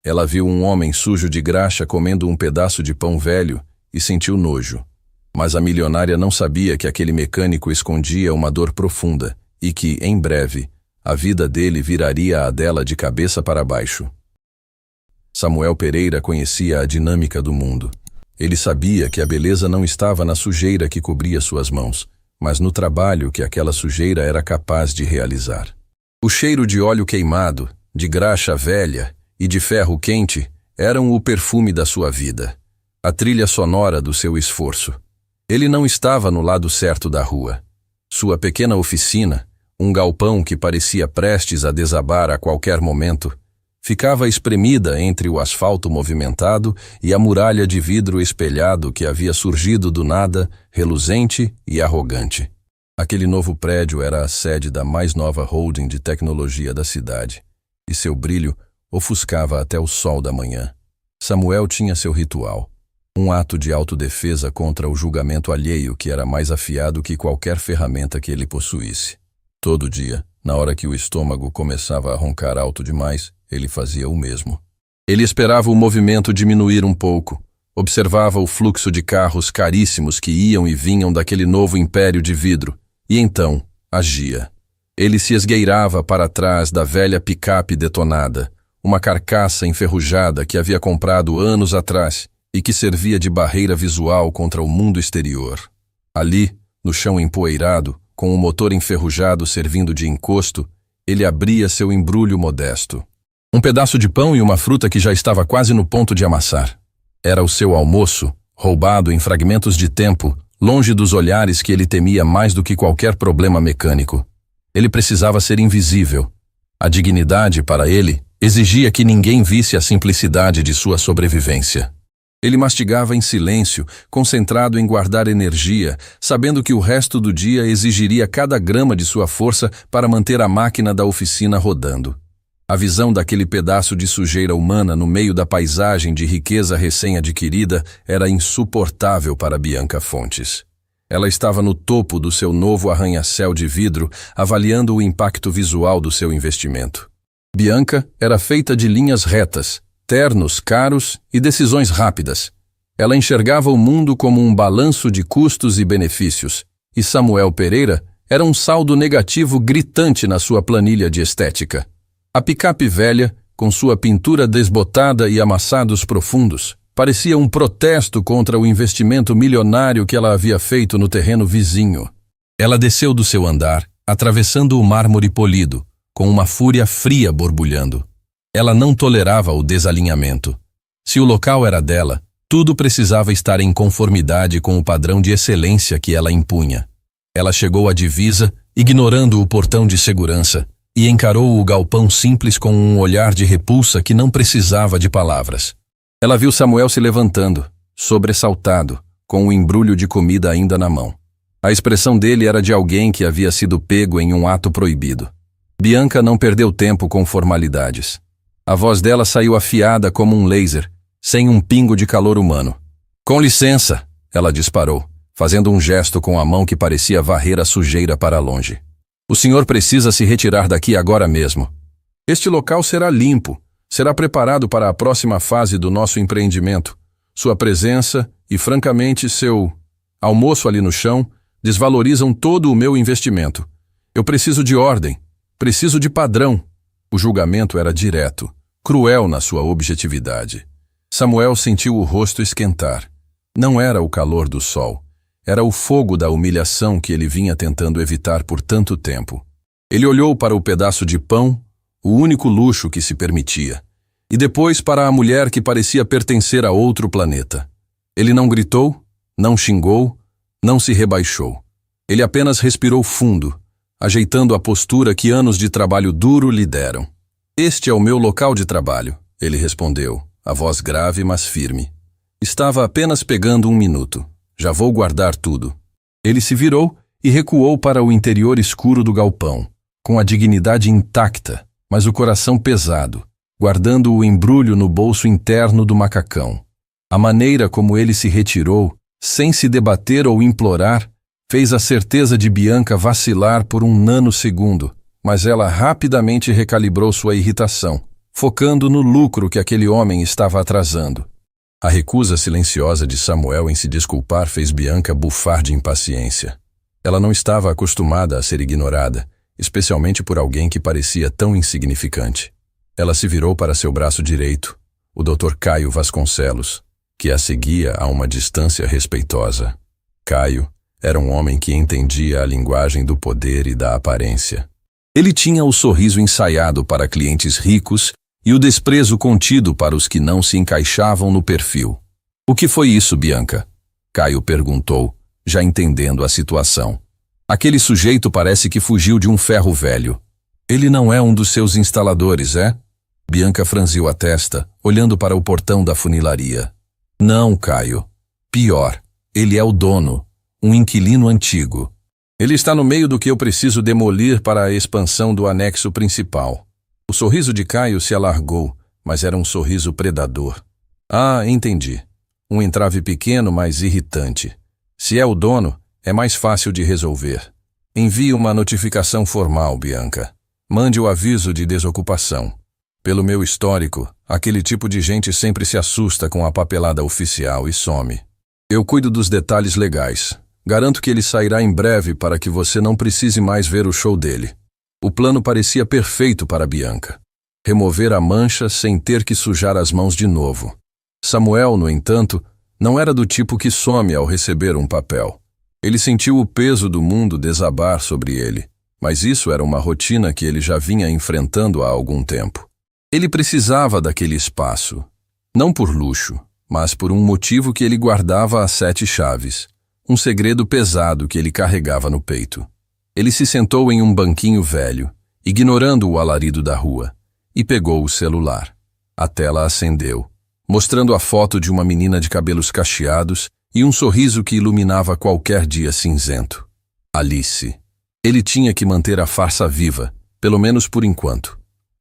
Ela viu um homem sujo de graxa comendo um pedaço de pão velho e sentiu nojo. Mas a milionária não sabia que aquele mecânico escondia uma dor profunda e que, em breve, a vida dele viraria a dela de cabeça para baixo. Samuel Pereira conhecia a dinâmica do mundo. Ele sabia que a beleza não estava na sujeira que cobria suas mãos, mas no trabalho que aquela sujeira era capaz de realizar. O cheiro de óleo queimado, de graxa velha e de ferro quente eram o perfume da sua vida, a trilha sonora do seu esforço. Ele não estava no lado certo da rua. Sua pequena oficina, um galpão que parecia prestes a desabar a qualquer momento, ficava espremida entre o asfalto movimentado e a muralha de vidro espelhado que havia surgido do nada, reluzente e arrogante. Aquele novo prédio era a sede da mais nova holding de tecnologia da cidade, e seu brilho ofuscava até o sol da manhã. Samuel tinha seu ritual, um ato de autodefesa contra o julgamento alheio que era mais afiado que qualquer ferramenta que ele possuísse. Todo dia, na hora que o estômago começava a roncar alto demais, ele fazia o mesmo. Ele esperava o movimento diminuir um pouco, observava o fluxo de carros caríssimos que iam e vinham daquele novo império de vidro, e então agia. Ele se esgueirava para trás da velha picape detonada, uma carcaça enferrujada que havia comprado anos atrás e que servia de barreira visual contra o mundo exterior. Ali, no chão empoeirado, com o motor enferrujado servindo de encosto, ele abria seu embrulho modesto. Um pedaço de pão e uma fruta que já estava quase no ponto de amassar. Era o seu almoço, roubado em fragmentos de tempo, longe dos olhares que ele temia mais do que qualquer problema mecânico. Ele precisava ser invisível. A dignidade, para ele, exigia que ninguém visse a simplicidade de sua sobrevivência. Ele mastigava em silêncio, concentrado em guardar energia, sabendo que o resto do dia exigiria cada grama de sua força para manter a máquina da oficina rodando. A visão daquele pedaço de sujeira humana no meio da paisagem de riqueza recém-adquirida era insuportável para Bianca Fontes. Ela estava no topo do seu novo arranha-céu de vidro, avaliando o impacto visual do seu investimento. Bianca era feita de linhas retas, ternos caros e decisões rápidas. Ela enxergava o mundo como um balanço de custos e benefícios, e Samuel Pereira era um saldo negativo gritante na sua planilha de estética. A picape velha, com sua pintura desbotada e amassados profundos, parecia um protesto contra o investimento milionário que ela havia feito no terreno vizinho. Ela desceu do seu andar, atravessando o mármore polido, com uma fúria fria borbulhando. Ela não tolerava o desalinhamento. Se o local era dela, tudo precisava estar em conformidade com o padrão de excelência que ela impunha. Ela chegou à divisa, ignorando o portão de segurança, e encarou o galpão simples com um olhar de repulsa que não precisava de palavras. Ela viu Samuel se levantando, sobressaltado, com o embrulho de comida ainda na mão. A expressão dele era de alguém que havia sido pego em um ato proibido. Bianca não perdeu tempo com formalidades. A voz dela saiu afiada como um laser, sem um pingo de calor humano. "Com licença", ela disparou, fazendo um gesto com a mão que parecia varrer a sujeira para longe. "O senhor precisa se retirar daqui agora mesmo. Este local será limpo, será preparado para a próxima fase do nosso empreendimento. Sua presença e, francamente, seu almoço ali no chão desvalorizam todo o meu investimento. Eu preciso de ordem, preciso de padrão." O julgamento era direto, cruel na sua objetividade. Samuel sentiu o rosto esquentar. Não era o calor do sol. Era o fogo da humilhação que ele vinha tentando evitar por tanto tempo. Ele olhou para o pedaço de pão, o único luxo que se permitia, e depois para a mulher que parecia pertencer a outro planeta. Ele não gritou, não xingou, não se rebaixou. Ele apenas respirou fundo, ajeitando a postura que anos de trabalho duro lhe deram. "Este é o meu local de trabalho", ele respondeu, a voz grave mas firme. "Estava apenas pegando um minuto. Já vou guardar tudo." Ele se virou e recuou para o interior escuro do galpão, com a dignidade intacta, mas o coração pesado, guardando o embrulho no bolso interno do macacão. A maneira como ele se retirou, sem se debater ou implorar, fez a certeza de Bianca vacilar por um nanosegundo, mas ela rapidamente recalibrou sua irritação, focando no lucro que aquele homem estava atrasando. A recusa silenciosa de Samuel em se desculpar fez Bianca bufar de impaciência. Ela não estava acostumada a ser ignorada, especialmente por alguém que parecia tão insignificante. Ela se virou para seu braço direito, o Dr. Caio Vasconcelos, que a seguia a uma distância respeitosa. Caio era um homem que entendia a linguagem do poder e da aparência. Ele tinha o sorriso ensaiado para clientes ricos e o desprezo contido para os que não se encaixavam no perfil. "O que foi isso, Bianca?" Caio perguntou, já entendendo a situação. "Aquele sujeito parece que fugiu de um ferro velho. Ele não é um dos seus instaladores, é?" Bianca franziu a testa, olhando para o portão da funilaria. "Não, Caio. Pior, ele é o dono, um inquilino antigo. Ele está no meio do que eu preciso demolir para a expansão do anexo principal." O sorriso de Caio se alargou, mas era um sorriso predador. "Ah, entendi. Um entrave pequeno, mas irritante. Se é o dono, é mais fácil de resolver. Envie uma notificação formal, Bianca. Mande o aviso de desocupação. Pelo meu histórico, aquele tipo de gente sempre se assusta com a papelada oficial e some. Eu cuido dos detalhes legais. Garanto que ele sairá em breve para que você não precise mais ver o show dele." O plano parecia perfeito para Bianca. Remover a mancha sem ter que sujar as mãos de novo. Samuel, no entanto, não era do tipo que some ao receber um papel. Ele sentiu o peso do mundo desabar sobre ele, mas isso era uma rotina que ele já vinha enfrentando há algum tempo. Ele precisava daquele espaço, não por luxo, mas por um motivo que ele guardava às 7 chaves, um segredo pesado que ele carregava no peito. Ele se sentou em um banquinho velho, ignorando o alarido da rua, e pegou o celular. A tela acendeu, mostrando a foto de uma menina de cabelos cacheados e um sorriso que iluminava qualquer dia cinzento. Alice. Ele tinha que manter a farsa viva, pelo menos por enquanto.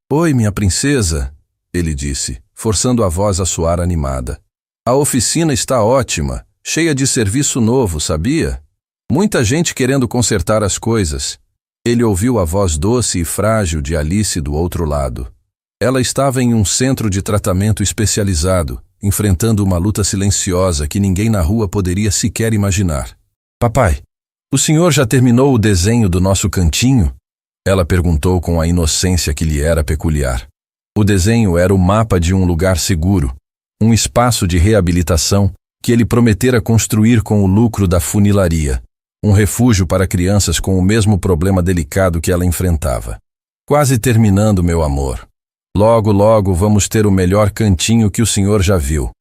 "Oi, minha princesa", ele disse, forçando a voz a soar animada. "A oficina está ótima, cheia de serviço novo, sabia? Muita gente querendo consertar as coisas." Ele ouviu a voz doce e frágil de Alice do outro lado. Ela estava em um centro de tratamento especializado, enfrentando uma luta silenciosa que ninguém na rua poderia sequer imaginar. "Papai, o senhor já terminou o desenho do nosso cantinho?" Ela perguntou com a inocência que lhe era peculiar. O desenho era o mapa de um lugar seguro, um espaço de reabilitação que ele prometera construir com o lucro da funilaria. Um refúgio para crianças com o mesmo problema delicado que ela enfrentava. "Quase terminando, meu amor. Logo, logo vamos ter o melhor cantinho que o senhor já viu."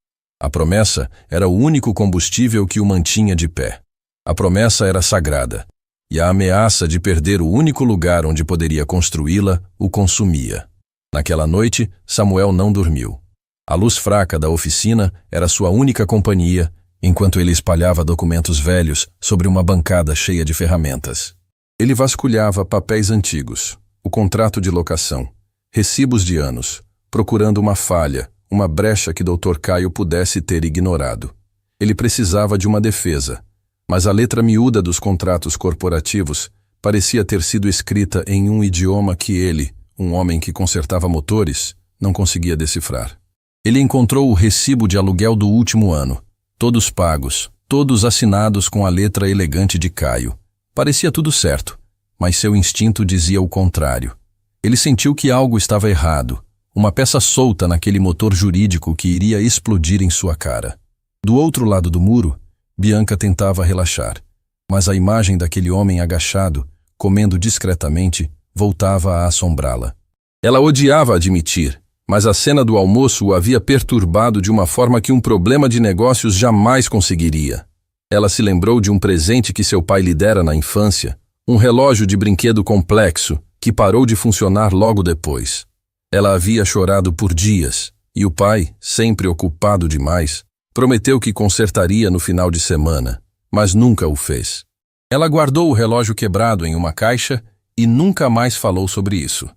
A promessa era o único combustível que o mantinha de pé. A promessa era sagrada, e a ameaça de perder o único lugar onde poderia construí-la o consumia. Naquela noite, Samuel não dormiu. A luz fraca da oficina era sua única companhia, enquanto ele espalhava documentos velhos sobre uma bancada cheia de ferramentas. Ele vasculhava papéis antigos, o contrato de locação, recibos de anos, procurando uma falha, uma brecha que Dr. Caio pudesse ter ignorado. Ele precisava de uma defesa, mas a letra miúda dos contratos corporativos parecia ter sido escrita em um idioma que ele, um homem que consertava motores, não conseguia decifrar. Ele encontrou o recibo de aluguel do último ano, todos pagos, todos assinados com a letra elegante de Caio. Parecia tudo certo, mas seu instinto dizia o contrário. Ele sentiu que algo estava errado, uma peça solta naquele motor jurídico que iria explodir em sua cara. Do outro lado do muro, Bianca tentava relaxar, mas a imagem daquele homem agachado, comendo discretamente, voltava a assombrá-la. Ela odiava admitir, mas a cena do almoço o havia perturbado de uma forma que um problema de negócios jamais conseguiria. Ela se lembrou de um presente que seu pai lhe dera na infância, um relógio de brinquedo complexo, que parou de funcionar logo depois. Ela havia chorado por dias, e o pai, sempre ocupado demais, prometeu que consertaria no final de semana, mas nunca o fez. Ela guardou o relógio quebrado em uma caixa e nunca mais falou sobre isso.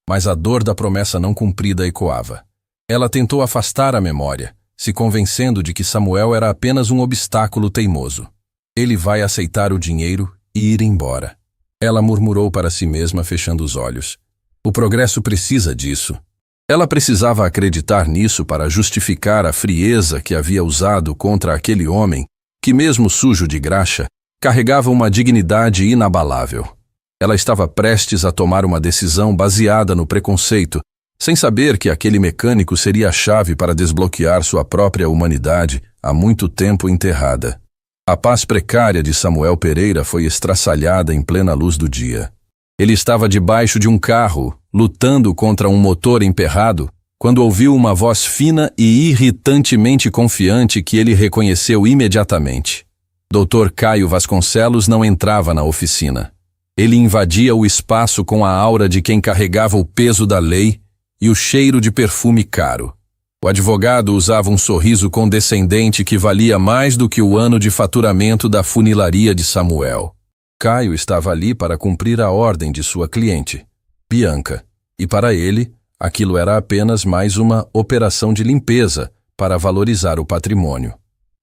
Mas a dor da promessa não cumprida ecoava. Ela tentou afastar a memória, se convencendo de que Samuel era apenas um obstáculo teimoso. Ele vai aceitar o dinheiro e ir embora. Ela murmurou para si mesma, fechando os olhos. O progresso precisa disso. Ela precisava acreditar nisso para justificar a frieza que havia usado contra aquele homem que, mesmo sujo de graxa, carregava uma dignidade inabalável. Ela estava prestes a tomar uma decisão baseada no preconceito, sem saber que aquele mecânico seria a chave para desbloquear sua própria humanidade há muito tempo enterrada. A paz precária de Samuel Pereira foi estraçalhada em plena luz do dia. Ele estava debaixo de um carro, lutando contra um motor emperrado, quando ouviu uma voz fina e irritantemente confiante que ele reconheceu imediatamente. Dr. Caio Vasconcelos não entrava na oficina. Ele invadia o espaço com a aura de quem carregava o peso da lei e o cheiro de perfume caro. O advogado usava um sorriso condescendente que valia mais do que o ano de faturamento da funilaria de Samuel. Caio estava ali para cumprir a ordem de sua cliente, Bianca, e para ele, aquilo era apenas mais uma operação de limpeza para valorizar o patrimônio.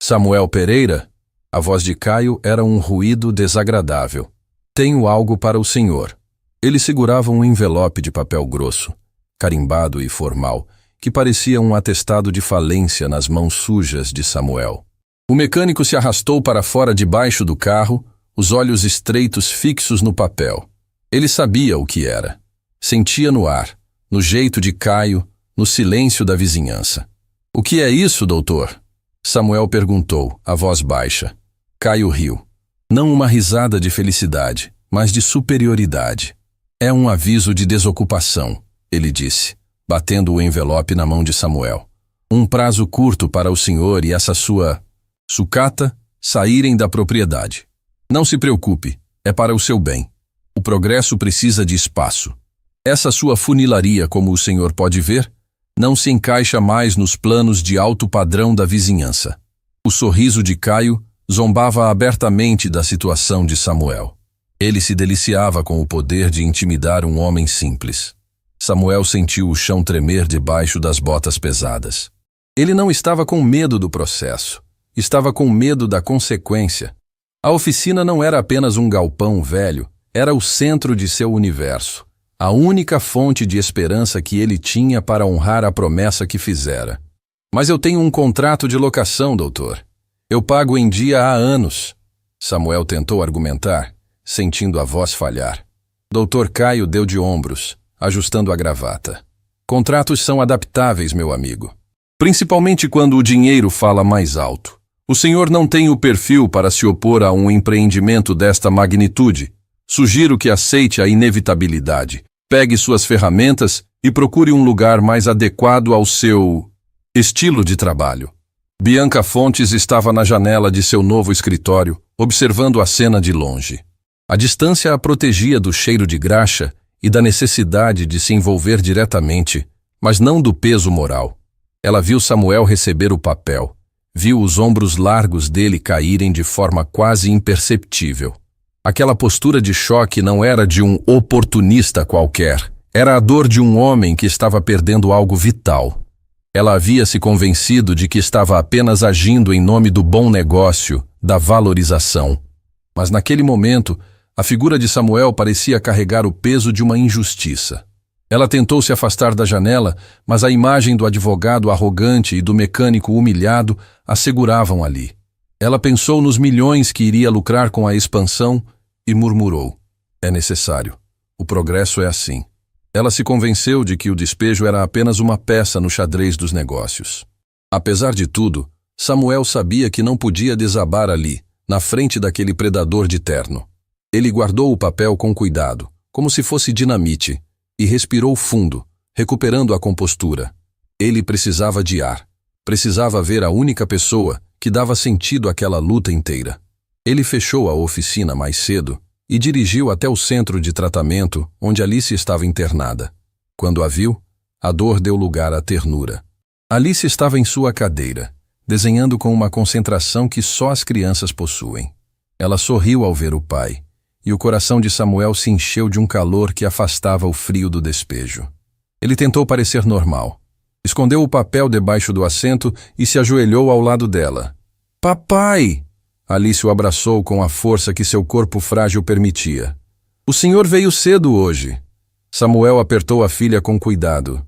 Samuel Pereira, a voz de Caio era um ruído desagradável. Tenho algo para o senhor. Ele segurava um envelope de papel grosso, carimbado e formal, que parecia um atestado de falência nas mãos sujas de Samuel. O mecânico se arrastou para fora debaixo do carro, os olhos estreitos fixos no papel. Ele sabia o que era. Sentia no ar, no jeito de Caio, no silêncio da vizinhança. O que é isso, doutor? Samuel perguntou, a voz baixa. Caio riu. Não uma risada de felicidade, mas de superioridade. É um aviso de desocupação, ele disse, batendo o envelope na mão de Samuel. Um prazo curto para o senhor e essa sua sucata saírem da propriedade. Não se preocupe, é para o seu bem. O progresso precisa de espaço. Essa sua funilaria, como o senhor pode ver, não se encaixa mais nos planos de alto padrão da vizinhança. O sorriso de Caio zombava abertamente da situação de Samuel. Ele se deliciava com o poder de intimidar um homem simples. Samuel sentiu o chão tremer debaixo das botas pesadas. Ele não estava com medo do processo, estava com medo da consequência. A oficina não era apenas um galpão velho, era o centro de seu universo, a única fonte de esperança que ele tinha para honrar a promessa que fizera. Mas eu tenho um contrato de locação, doutor. Eu pago em dia há anos. Samuel tentou argumentar, sentindo a voz falhar. Dr. Caio deu de ombros, ajustando a gravata. Contratos são adaptáveis, meu amigo. Principalmente quando o dinheiro fala mais alto. O senhor não tem o perfil para se opor a um empreendimento desta magnitude. Sugiro que aceite a inevitabilidade. Pegue suas ferramentas e procure um lugar mais adequado ao seu estilo de trabalho. Bianca Fontes estava na janela de seu novo escritório, observando a cena de longe. A distância a protegia do cheiro de graxa e da necessidade de se envolver diretamente, mas não do peso moral. Ela viu Samuel receber o papel. Viu os ombros largos dele caírem de forma quase imperceptível. Aquela postura de choque não era de um oportunista qualquer. Era a dor de um homem que estava perdendo algo vital. Ela havia se convencido de que estava apenas agindo em nome do bom negócio, da valorização. Mas naquele momento, a figura de Samuel parecia carregar o peso de uma injustiça. Ela tentou se afastar da janela, mas a imagem do advogado arrogante e do mecânico humilhado a seguravam ali. Ela pensou nos milhões que iria lucrar com a expansão e murmurou. É necessário. O progresso é assim. Ela se convenceu de que o despejo era apenas uma peça no xadrez dos negócios. Apesar de tudo, Samuel sabia que não podia desabar ali, na frente daquele predador de terno. Ele guardou o papel com cuidado, como se fosse dinamite, e respirou fundo, recuperando a compostura. Ele precisava de ar. Precisava ver a única pessoa que dava sentido àquela luta inteira. Ele fechou a oficina mais cedo e dirigiu até o centro de tratamento onde Alice estava internada. Quando a viu, a dor deu lugar à ternura. Alice estava em sua cadeira, desenhando com uma concentração que só as crianças possuem. Ela sorriu ao ver o pai, e o coração de Samuel se encheu de um calor que afastava o frio do despejo. Ele tentou parecer normal. Escondeu o papel debaixo do assento e se ajoelhou ao lado dela. Papai! Alice o abraçou com a força que seu corpo frágil permitia. O senhor veio cedo hoje. Samuel apertou a filha com cuidado.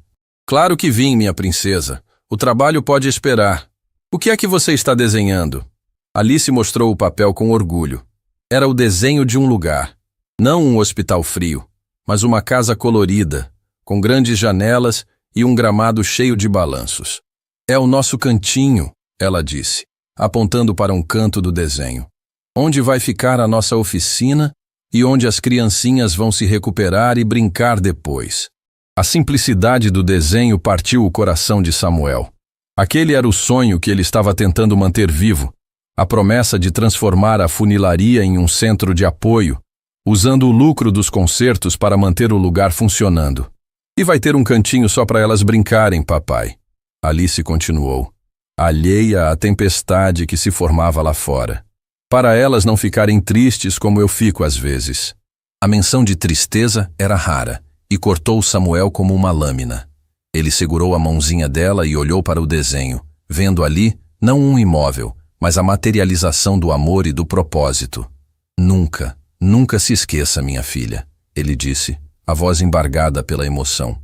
Claro que vim, minha princesa. O trabalho pode esperar. O que é que você está desenhando? Alice mostrou o papel com orgulho. Era o desenho de um lugar. Não um hospital frio, mas uma casa colorida, com grandes janelas e um gramado cheio de balanços. É o nosso cantinho, ela disse, apontando para um canto do desenho. Onde vai ficar a nossa oficina e onde as criancinhas vão se recuperar e brincar depois. A simplicidade do desenho partiu o coração de Samuel. Aquele era o sonho que ele estava tentando manter vivo, a promessa de transformar a funilaria em um centro de apoio, usando o lucro dos concertos para manter o lugar funcionando. E vai ter um cantinho só para elas brincarem, papai. Alice continuou, alheia à tempestade que se formava lá fora. Para elas não ficarem tristes como eu fico às vezes. A menção de tristeza era rara e cortou Samuel como uma lâmina. Ele segurou a mãozinha dela e olhou para o desenho, vendo ali não um imóvel, mas a materialização do amor e do propósito. Nunca, nunca se esqueça, minha filha, ele disse, a voz embargada pela emoção.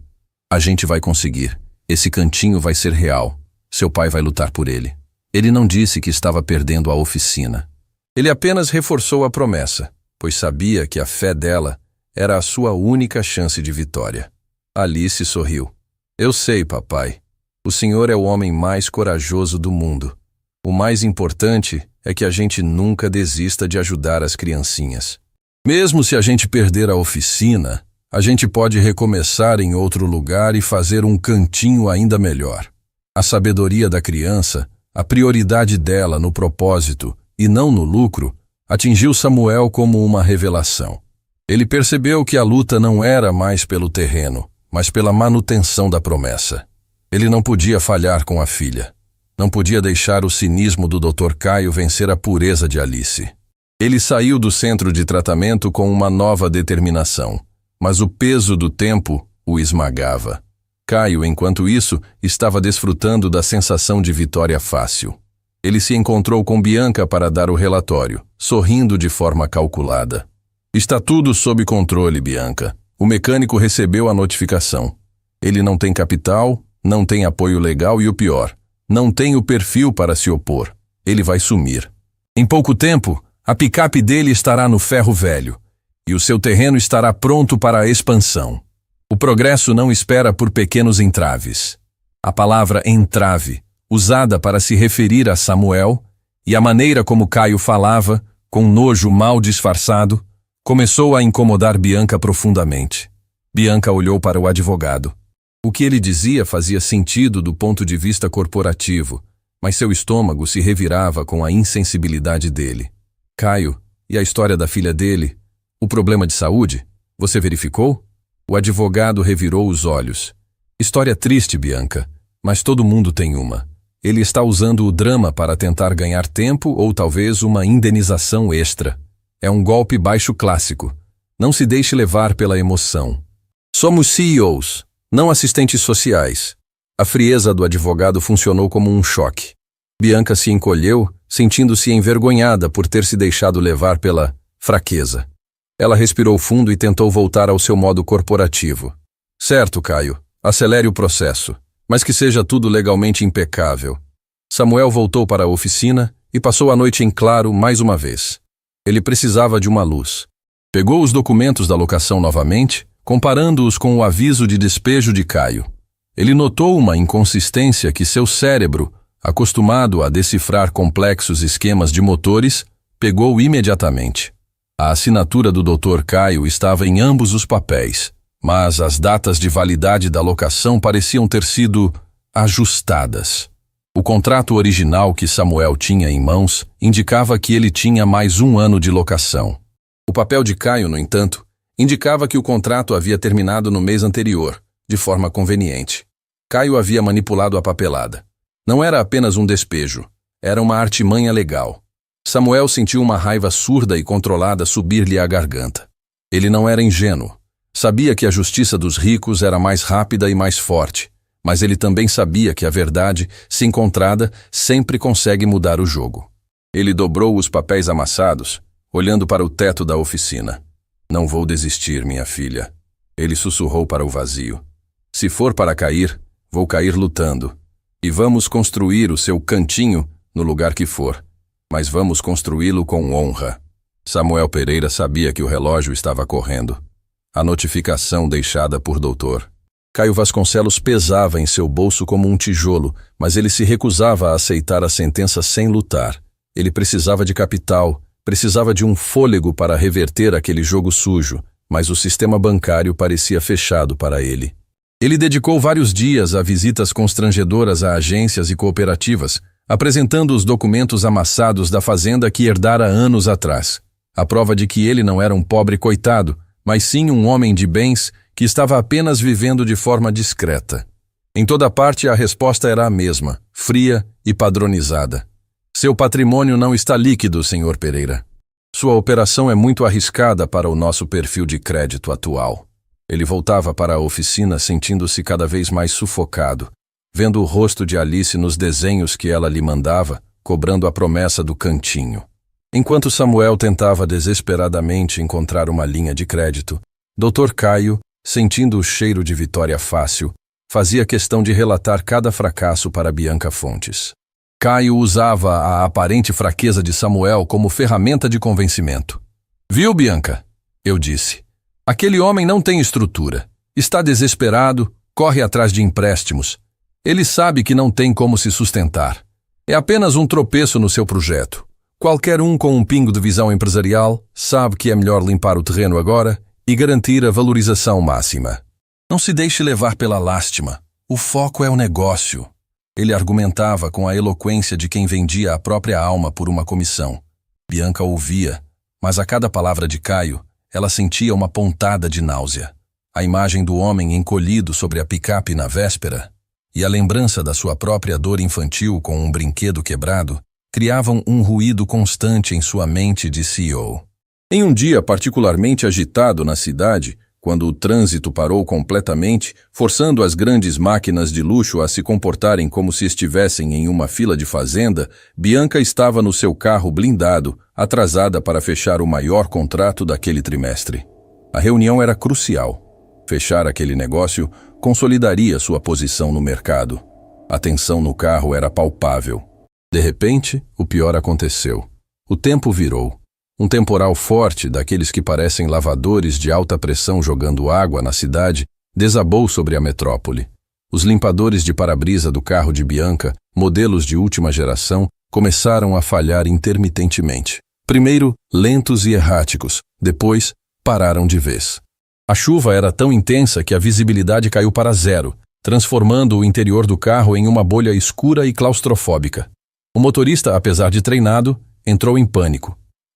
A gente vai conseguir. Esse cantinho vai ser real. Seu pai vai lutar por ele. Ele não disse que estava perdendo a oficina. Ele apenas reforçou a promessa, pois sabia que a fé dela era a sua única chance de vitória. Alice sorriu. Eu sei, papai. O senhor é o homem mais corajoso do mundo. O mais importante é que a gente nunca desista de ajudar as criancinhas. Mesmo se a gente perder a oficina, a gente pode recomeçar em outro lugar e fazer um cantinho ainda melhor. A sabedoria da criança, a prioridade dela no propósito e não no lucro, atingiu Samuel como uma revelação. Ele percebeu que a luta não era mais pelo terreno, mas pela manutenção da promessa. Ele não podia falhar com a filha. Não podia deixar o cinismo do Dr. Caio vencer a pureza de Alice. Ele saiu do centro de tratamento com uma nova determinação, mas o peso do tempo o esmagava. Caio, enquanto isso, estava desfrutando da sensação de vitória fácil. Ele se encontrou com Bianca para dar o relatório, sorrindo de forma calculada. Está tudo sob controle, Bianca. O mecânico recebeu a notificação. Ele não tem capital, não tem apoio legal e o pior, não tem o perfil para se opor. Ele vai sumir. Em pouco tempo, a picape dele estará no ferro velho e o seu terreno estará pronto para a expansão. O progresso não espera por pequenos entraves. A palavra entrave, usada para se referir a Samuel, e a maneira como Caio falava, com nojo mal disfarçado, começou a incomodar Bianca profundamente. Bianca olhou para o advogado. O que ele dizia fazia sentido do ponto de vista corporativo, mas seu estômago se revirava com a insensibilidade dele. Caio, e a história da filha dele? O problema de saúde? Você verificou? O advogado revirou os olhos. História triste, Bianca, mas todo mundo tem uma. Ele está usando o drama para tentar ganhar tempo ou talvez uma indenização extra. É um golpe baixo clássico. Não se deixe levar pela emoção. Somos CEOs, não assistentes sociais. A frieza do advogado funcionou como um choque. Bianca se encolheu, sentindo-se envergonhada por ter se deixado levar pela fraqueza. Ela respirou fundo e tentou voltar ao seu modo corporativo. Certo, Caio, acelere o processo, mas que seja tudo legalmente impecável. Samuel voltou para a oficina e passou a noite em claro mais uma vez. Ele precisava de uma luz. Pegou os documentos da locação novamente, comparando-os com o aviso de despejo de Caio. Ele notou uma inconsistência que seu cérebro, acostumado a decifrar complexos esquemas de motores, pegou imediatamente. A assinatura do Dr. Caio estava em ambos os papéis, mas as datas de validade da locação pareciam ter sido ajustadas. O contrato original que Samuel tinha em mãos indicava que ele tinha mais 1 ano de locação. O papel de Caio, no entanto, indicava que o contrato havia terminado no mês anterior, de forma conveniente. Caio havia manipulado a papelada. Não era apenas um despejo, era uma artimanha legal. Samuel sentiu uma raiva surda e controlada subir-lhe à garganta. Ele não era ingênuo. Sabia que a justiça dos ricos era mais rápida e mais forte, mas ele também sabia que a verdade, se encontrada, sempre consegue mudar o jogo. Ele dobrou os papéis amassados, olhando para o teto da oficina. Não vou desistir, minha filha. Ele sussurrou para o vazio. Se for para cair, Vou cair lutando. E vamos construir o seu cantinho no lugar que for. Mas vamos construí-lo com honra. Samuel Pereira sabia que o relógio estava correndo. A notificação deixada por Dr. Caio Vasconcelos pesava em seu bolso como um tijolo, mas ele se recusava a aceitar a sentença sem lutar. Ele precisava de capital, precisava de um fôlego para reverter aquele jogo sujo, mas o sistema bancário parecia fechado para ele. Ele dedicou vários dias a visitas constrangedoras a agências e cooperativas, apresentando os documentos amassados da fazenda que herdara anos atrás. A prova de que ele não era um pobre coitado, mas sim um homem de bens que estava apenas vivendo de forma discreta. Em toda parte a resposta era a mesma, fria e padronizada. Seu patrimônio não está líquido, Sr. Pereira. Sua operação é muito arriscada para o nosso perfil de crédito atual. Ele voltava para a oficina sentindo-se cada vez mais sufocado, vendo o rosto de Alice nos desenhos que ela lhe mandava, cobrando a promessa do cantinho. Enquanto Samuel tentava desesperadamente encontrar uma linha de crédito, Dr. Caio, sentindo o cheiro de vitória fácil, fazia questão de relatar cada fracasso para Bianca Fontes. Caio usava a aparente fraqueza de Samuel como ferramenta de convencimento. Viu, Bianca? Eu disse. Aquele homem não tem estrutura. Está desesperado, corre atrás de empréstimos. Ele sabe que não tem como se sustentar. É apenas um tropeço no seu projeto. Qualquer um com um pingo de visão empresarial sabe que é melhor limpar o terreno agora e garantir a valorização máxima. Não se deixe levar pela lástima. O foco é o negócio. Ele argumentava com a eloquência de quem vendia a própria alma por uma comissão. Bianca ouvia, mas a cada palavra de Caio, ela sentia uma pontada de náusea. A imagem do homem encolhido sobre a picape na véspera e a lembrança da sua própria dor infantil com um brinquedo quebrado criavam um ruído constante em sua mente de CEO. Em um dia particularmente agitado na cidade, quando o trânsito parou completamente, forçando as grandes máquinas de luxo a se comportarem como se estivessem em uma fila de fazenda, Bianca estava no seu carro blindado, atrasada para fechar o maior contrato daquele trimestre. A reunião era crucial. Fechar aquele negócio consolidaria sua posição no mercado. A tensão no carro era palpável. De repente, o pior aconteceu. O tempo virou. Um temporal forte, daqueles que parecem lavadores de alta pressão jogando água na cidade, desabou sobre a metrópole. Os limpadores de para-brisa do carro de Bianca, modelos de última geração, começaram a falhar intermitentemente. Primeiro, lentos e erráticos, depois, pararam de vez. A chuva era tão intensa que a visibilidade caiu para zero, transformando o interior do carro em uma bolha escura e claustrofóbica. O motorista, apesar de treinado, entrou em pânico.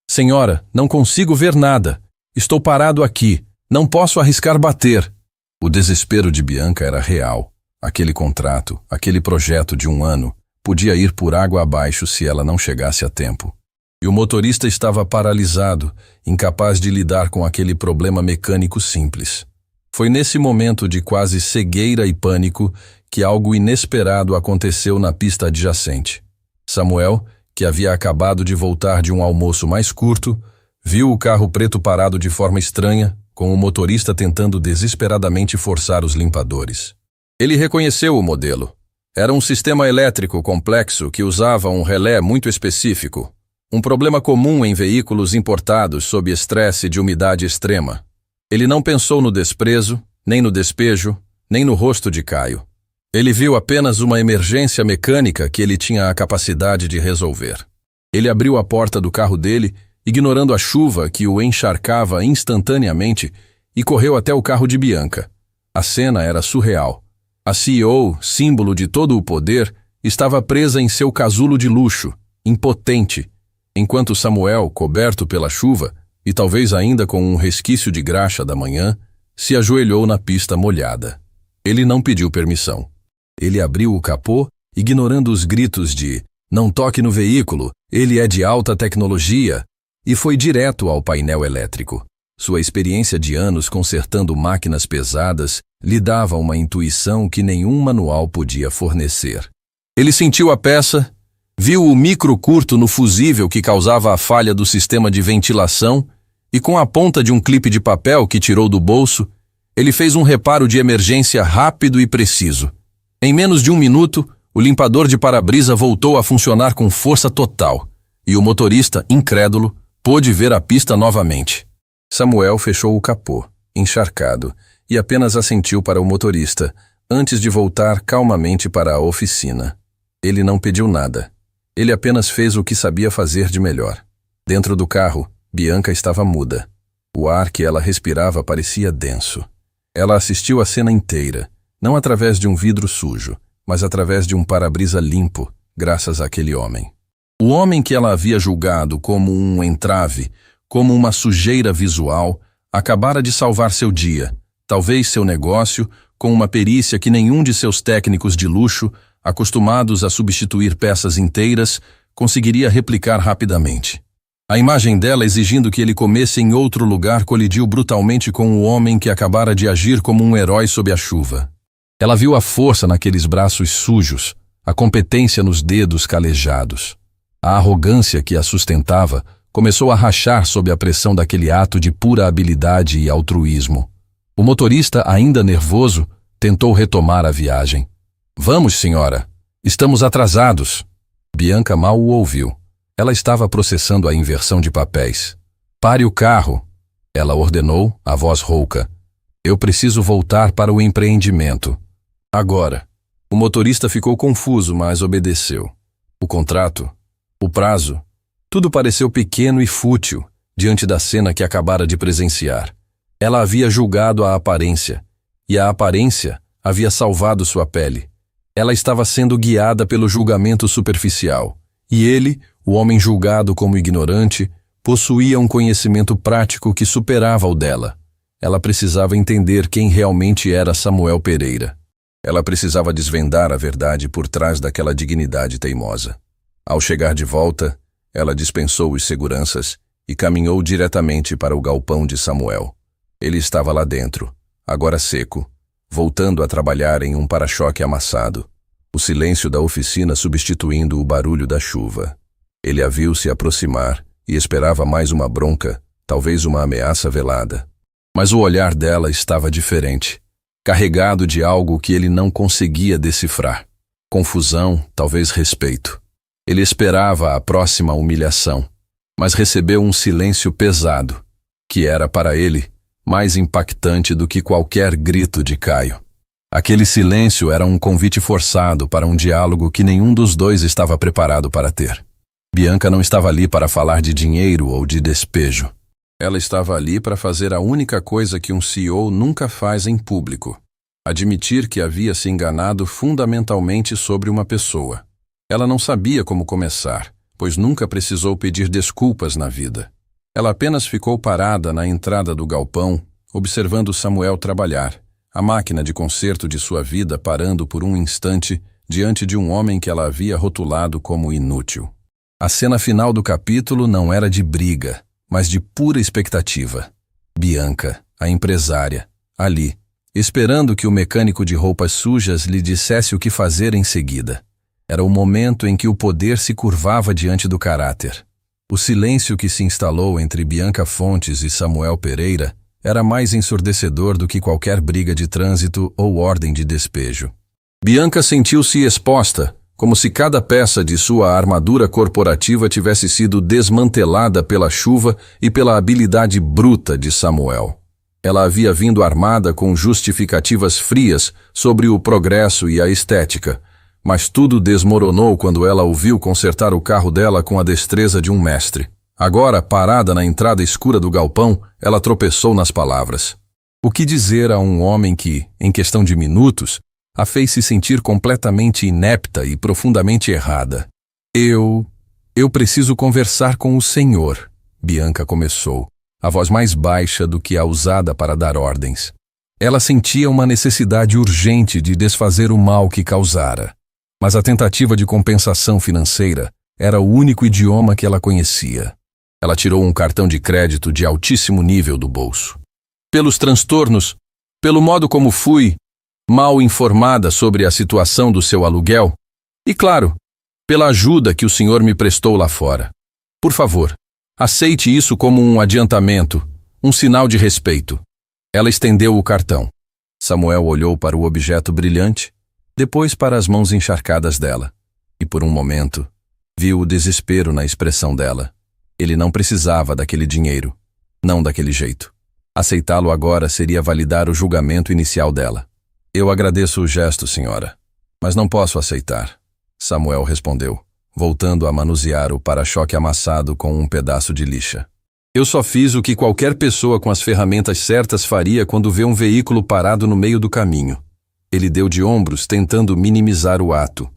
Senhora, não consigo ver nada. Estou parado aqui. Não posso arriscar bater. O desespero de Bianca era real. Aquele contrato, aquele projeto de 1 ano, podia ir por água abaixo se ela não chegasse a tempo. E o motorista estava paralisado, incapaz de lidar com aquele problema mecânico simples. Foi nesse momento de quase cegueira e pânico que algo inesperado aconteceu na pista adjacente. Samuel, que havia acabado de voltar de um almoço mais curto, viu o carro preto parado de forma estranha, com o motorista tentando desesperadamente forçar os limpadores. Ele reconheceu o modelo. Era um sistema elétrico complexo que usava um relé muito específico, um problema comum em veículos importados sob estresse de umidade extrema. Ele não pensou no desprezo, nem no despejo, nem no rosto de Caio. Ele viu apenas uma emergência mecânica que ele tinha a capacidade de resolver. Ele abriu a porta do carro dele, ignorando a chuva que o encharcava instantaneamente, e correu até o carro de Bianca. A cena era surreal. A CEO, símbolo de todo o poder, estava presa em seu casulo de luxo, impotente, enquanto Samuel, coberto pela chuva, e talvez ainda com um resquício de graxa da manhã, se ajoelhou na pista molhada. Ele não pediu permissão. Ele abriu o capô, ignorando os gritos de "não toque no veículo, ele é de alta tecnologia", e foi direto ao painel elétrico. Sua experiência de anos consertando máquinas pesadas lhe dava uma intuição que nenhum manual podia fornecer. Ele sentiu a peça, viu o microcurto no fusível que causava a falha do sistema de ventilação e, com a ponta de um clipe de papel que tirou do bolso, ele fez um reparo de emergência rápido e preciso. Em menos de 1 minuto, o limpador de para-brisa voltou a funcionar com força total, e o motorista, incrédulo, pôde ver a pista novamente. Samuel fechou o capô, encharcado, e apenas assentiu para o motorista, antes de voltar calmamente para a oficina. Ele não pediu nada. Ele apenas fez o que sabia fazer de melhor. Dentro do carro, Bianca estava muda. O ar que ela respirava parecia denso. Ela assistiu a cena inteira, não através de um vidro sujo, mas através de um para-brisa limpo, graças àquele homem. O homem que ela havia julgado como um entrave, como uma sujeira visual, acabara de salvar seu dia, talvez seu negócio, com uma perícia que nenhum de seus técnicos de luxo, acostumados a substituir peças inteiras, conseguiria replicar rapidamente. A imagem dela exigindo que ele comesse em outro lugar colidiu brutalmente com o homem que acabara de agir como um herói sob a chuva. Ela viu a força naqueles braços sujos, a competência nos dedos calejados. A arrogância que a sustentava começou a rachar sob a pressão daquele ato de pura habilidade e altruísmo. O motorista, ainda nervoso, tentou retomar a viagem. "Vamos, senhora. Estamos atrasados." Bianca mal o ouviu. Ela estava processando a inversão de papéis. "Pare o carro." Ela ordenou, a voz rouca. "Eu preciso voltar para o empreendimento. Agora." O motorista ficou confuso, mas obedeceu. O contrato, o prazo, tudo pareceu pequeno e fútil diante da cena que acabara de presenciar. Ela havia julgado a aparência, e a aparência havia salvado sua pele. Ela estava sendo guiada pelo julgamento superficial, e ele, o homem julgado como ignorante, possuía um conhecimento prático que superava o dela. Ela precisava entender quem realmente era Samuel Pereira. Ela precisava desvendar a verdade por trás daquela dignidade teimosa. Ao chegar de volta, ela dispensou os seguranças e caminhou diretamente para o galpão de Samuel. Ele estava lá dentro, agora seco, voltando a trabalhar em um para-choque amassado, o silêncio da oficina substituindo o barulho da chuva. Ele a viu se aproximar e esperava mais uma bronca, talvez uma ameaça velada. Mas o olhar dela estava diferente, carregado de algo que ele não conseguia decifrar. Confusão, talvez respeito. Ele esperava a próxima humilhação, mas recebeu um silêncio pesado, que era para ele mais impactante do que qualquer grito de Caio. Aquele silêncio era um convite forçado para um diálogo que nenhum dos dois estava preparado para ter. Bianca não estava ali para falar de dinheiro ou de despejo. Ela estava ali para fazer a única coisa que um CEO nunca faz em público: admitir que havia se enganado fundamentalmente sobre uma pessoa. Ela não sabia como começar, pois nunca precisou pedir desculpas na vida. Ela apenas ficou parada na entrada do galpão, observando Samuel trabalhar, a máquina de conserto de sua vida parando por um instante diante de um homem que ela havia rotulado como inútil. A cena final do capítulo não era de briga, mas de pura expectativa. Bianca, a empresária, ali, esperando que o mecânico de roupas sujas lhe dissesse o que fazer em seguida. Era o momento em que o poder se curvava diante do caráter. O silêncio que se instalou entre Bianca Fontes e Samuel Pereira era mais ensurdecedor do que qualquer briga de trânsito ou ordem de despejo. Bianca sentiu-se exposta, como se cada peça de sua armadura corporativa tivesse sido desmantelada pela chuva e pela habilidade bruta de Samuel. Ela havia vindo armada com justificativas frias sobre o progresso e a estética, mas tudo desmoronou quando ela o viu consertar o carro dela com a destreza de um mestre. Agora, parada na entrada escura do galpão, ela tropeçou nas palavras. O que dizer a um homem que, em questão de minutos, a fez se sentir completamente inepta e profundamente errada? Eu preciso conversar com o senhor, Bianca começou, a voz mais baixa do que a usada para dar ordens. Ela sentia uma necessidade urgente de desfazer o mal que causara, mas a tentativa de compensação financeira era o único idioma que ela conhecia. Ela tirou um cartão de crédito de altíssimo nível do bolso. Pelos transtornos, pelo modo como fui mal informada sobre a situação do seu aluguel e, claro, pela ajuda que o senhor me prestou lá fora. Por favor, aceite isso como um adiantamento, um sinal de respeito. Ela estendeu o cartão. Samuel olhou para o objeto brilhante. depois para as mãos encharcadas dela. E por um momento, viu o desespero na expressão dela. Ele não precisava daquele dinheiro. Não daquele jeito. Aceitá-lo agora seria validar o julgamento inicial dela. Eu agradeço o gesto, senhora, mas não posso aceitar, Samuel respondeu, voltando a manusear o para-choque amassado com um pedaço de lixa. Eu só fiz o que qualquer pessoa com as ferramentas certas faria quando vê um veículo parado no meio do caminho. Ele deu de ombros, tentando minimizar o ato.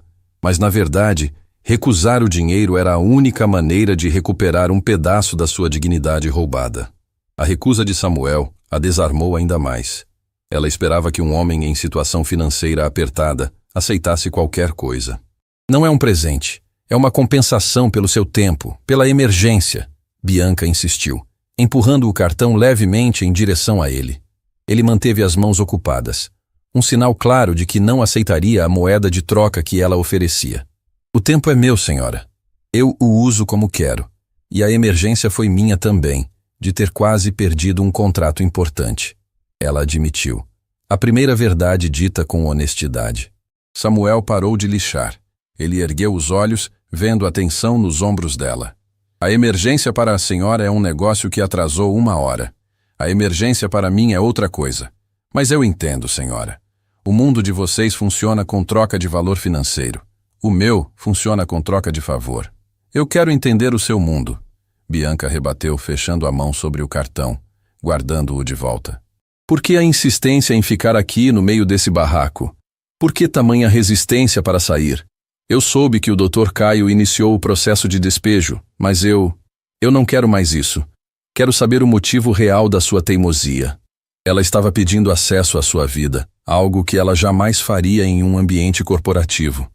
Mas, na verdade, recusar o dinheiro era a única maneira de recuperar um pedaço da sua dignidade roubada. A recusa de Samuel a desarmou ainda mais. Ela esperava que um homem em situação financeira apertada aceitasse qualquer coisa. Não é um presente, é uma compensação pelo seu tempo, pela emergência, Bianca insistiu, empurrando o cartão levemente em direção a ele. Ele manteve as mãos ocupadas, um sinal claro de que não aceitaria a moeda de troca que ela oferecia. O tempo é meu, senhora. Eu o uso como quero. E a emergência foi minha também, de ter quase perdido um contrato importante. Ela admitiu. A primeira verdade dita com honestidade. Samuel parou de lixar. Ele ergueu os olhos, vendo a tensão nos ombros dela. A emergência para a senhora é um negócio que atrasou 1 hora. A emergência para mim é outra coisa. Mas eu entendo, senhora. O mundo de vocês funciona com troca de valor financeiro. O meu funciona com troca de favor. Eu quero entender o seu mundo. Bianca rebateu, fechando a mão sobre o cartão, guardando-o de volta. Por que a insistência em ficar aqui no meio desse barraco? Por que tamanha resistência para sair? Eu soube que o Dr. Caio iniciou o processo de despejo, mas eu não quero mais isso. Quero saber o motivo real da sua teimosia. Ela estava pedindo acesso à sua vida, algo que ela jamais faria em um ambiente corporativo.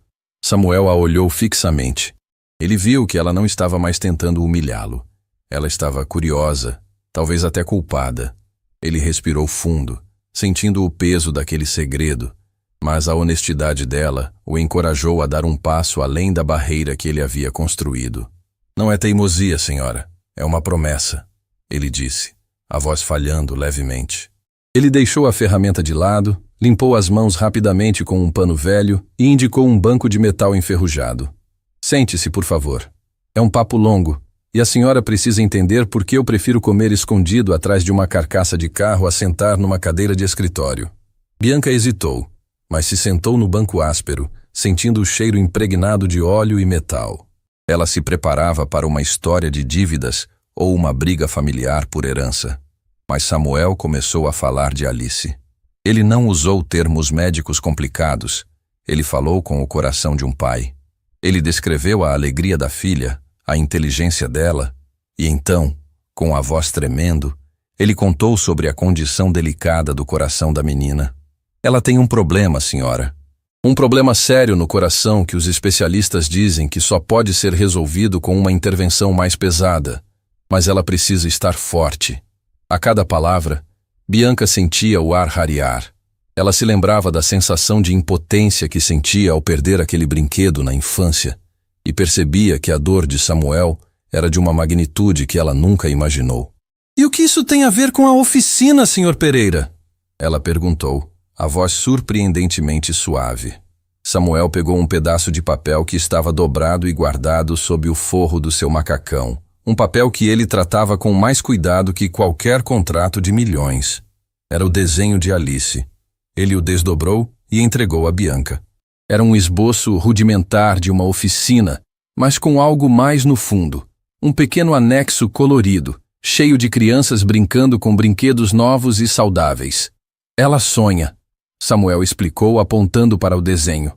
Samuel a olhou fixamente. Ele viu que ela não estava mais tentando humilhá-lo. Ela estava curiosa, talvez até culpada. Ele respirou fundo, sentindo o peso daquele segredo, mas a honestidade dela o encorajou a dar um passo além da barreira que ele havia construído. Não é teimosia, senhora. É uma promessa, ele disse, a voz falhando levemente. Ele deixou a ferramenta de lado, limpou as mãos rapidamente com um pano velho e indicou um banco de metal enferrujado. Sente-se, por favor. É um papo longo, e a senhora precisa entender por que eu prefiro comer escondido atrás de uma carcaça de carro a sentar numa cadeira de escritório. Bianca hesitou, mas se sentou no banco áspero, sentindo o cheiro impregnado de óleo e metal. Ela se preparava para uma história de dívidas ou uma briga familiar por herança. Mas Samuel começou a falar de Alice. Ele não usou termos médicos complicados. Ele falou com o coração de um pai. Ele descreveu a alegria da filha, a inteligência dela, e então, com a voz tremendo, ele contou sobre a condição delicada do coração da menina. Ela tem um problema, senhora. Um problema sério no coração que os especialistas dizem que só pode ser resolvido com uma intervenção mais pesada. Mas ela precisa estar forte. A cada palavra, Bianca sentia o ar rarear. Ela se lembrava da sensação de impotência que sentia ao perder aquele brinquedo na infância e percebia que a dor de Samuel era de uma magnitude que ela nunca imaginou. "E o que isso tem a ver com a oficina, Sr. Pereira?" ela perguntou, a voz surpreendentemente suave. Samuel pegou um pedaço de papel que estava dobrado e guardado sob o forro do seu macacão, um papel que ele tratava com mais cuidado que qualquer contrato de milhões. Era o desenho de Alice. Ele o desdobrou e entregou a Bianca. Era um esboço rudimentar de uma oficina, mas com algo mais no fundo. Um pequeno anexo colorido, cheio de crianças brincando com brinquedos novos e saudáveis. "Ela sonha", Samuel explicou apontando para o desenho.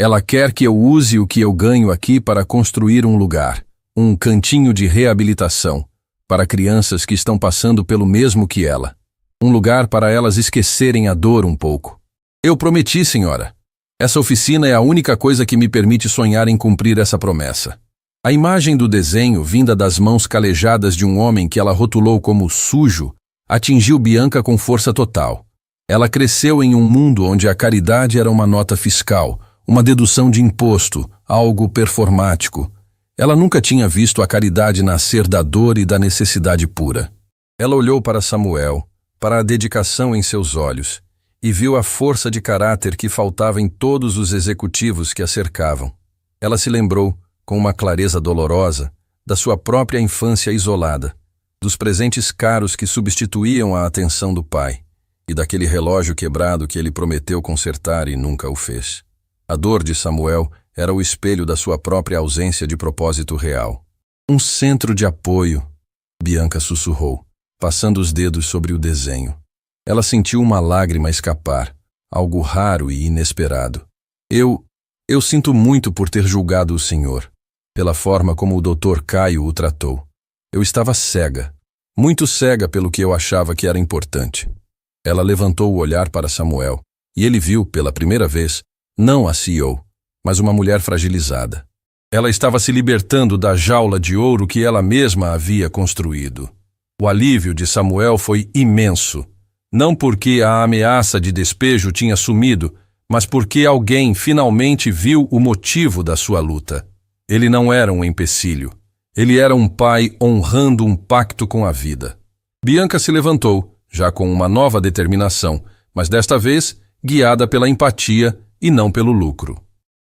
"Ela quer que eu use o que eu ganho aqui para construir um lugar, um cantinho de reabilitação, para crianças que estão passando pelo mesmo que ela. Um lugar para elas esquecerem a dor um pouco. Eu prometi, senhora. Essa oficina é a única coisa que me permite sonhar em cumprir essa promessa." A imagem do desenho, vinda das mãos calejadas de um homem que ela rotulou como sujo, atingiu Bianca com força total. Ela cresceu em um mundo onde a caridade era uma nota fiscal, uma dedução de imposto, algo performático. Ela nunca tinha visto a caridade nascer da dor e da necessidade pura. Ela olhou para Samuel, para a dedicação em seus olhos, e viu a força de caráter que faltava em todos os executivos que a cercavam. Ela se lembrou, com uma clareza dolorosa, da sua própria infância isolada, dos presentes caros que substituíam a atenção do pai, e daquele relógio quebrado que ele prometeu consertar e nunca o fez. A dor de Samuel era o espelho da sua própria ausência de propósito real. Um centro de apoio, Bianca sussurrou, passando os dedos sobre o desenho. Ela sentiu uma lágrima escapar, algo raro e inesperado. Eu sinto muito por ter julgado o senhor, pela forma como o Dr. Caio o tratou. Eu estava cega, muito cega pelo que eu achava que era importante. Ela levantou o olhar para Samuel, e ele viu, pela primeira vez, não a CEO, mas uma mulher fragilizada. Ela estava se libertando da jaula de ouro que ela mesma havia construído. O alívio de Samuel foi imenso, não porque a ameaça de despejo tinha sumido, mas porque alguém finalmente viu o motivo da sua luta. Ele não era um empecilho. Ele era um pai honrando um pacto com a vida. Bianca se levantou, já com uma nova determinação, mas desta vez guiada pela empatia e não pelo lucro.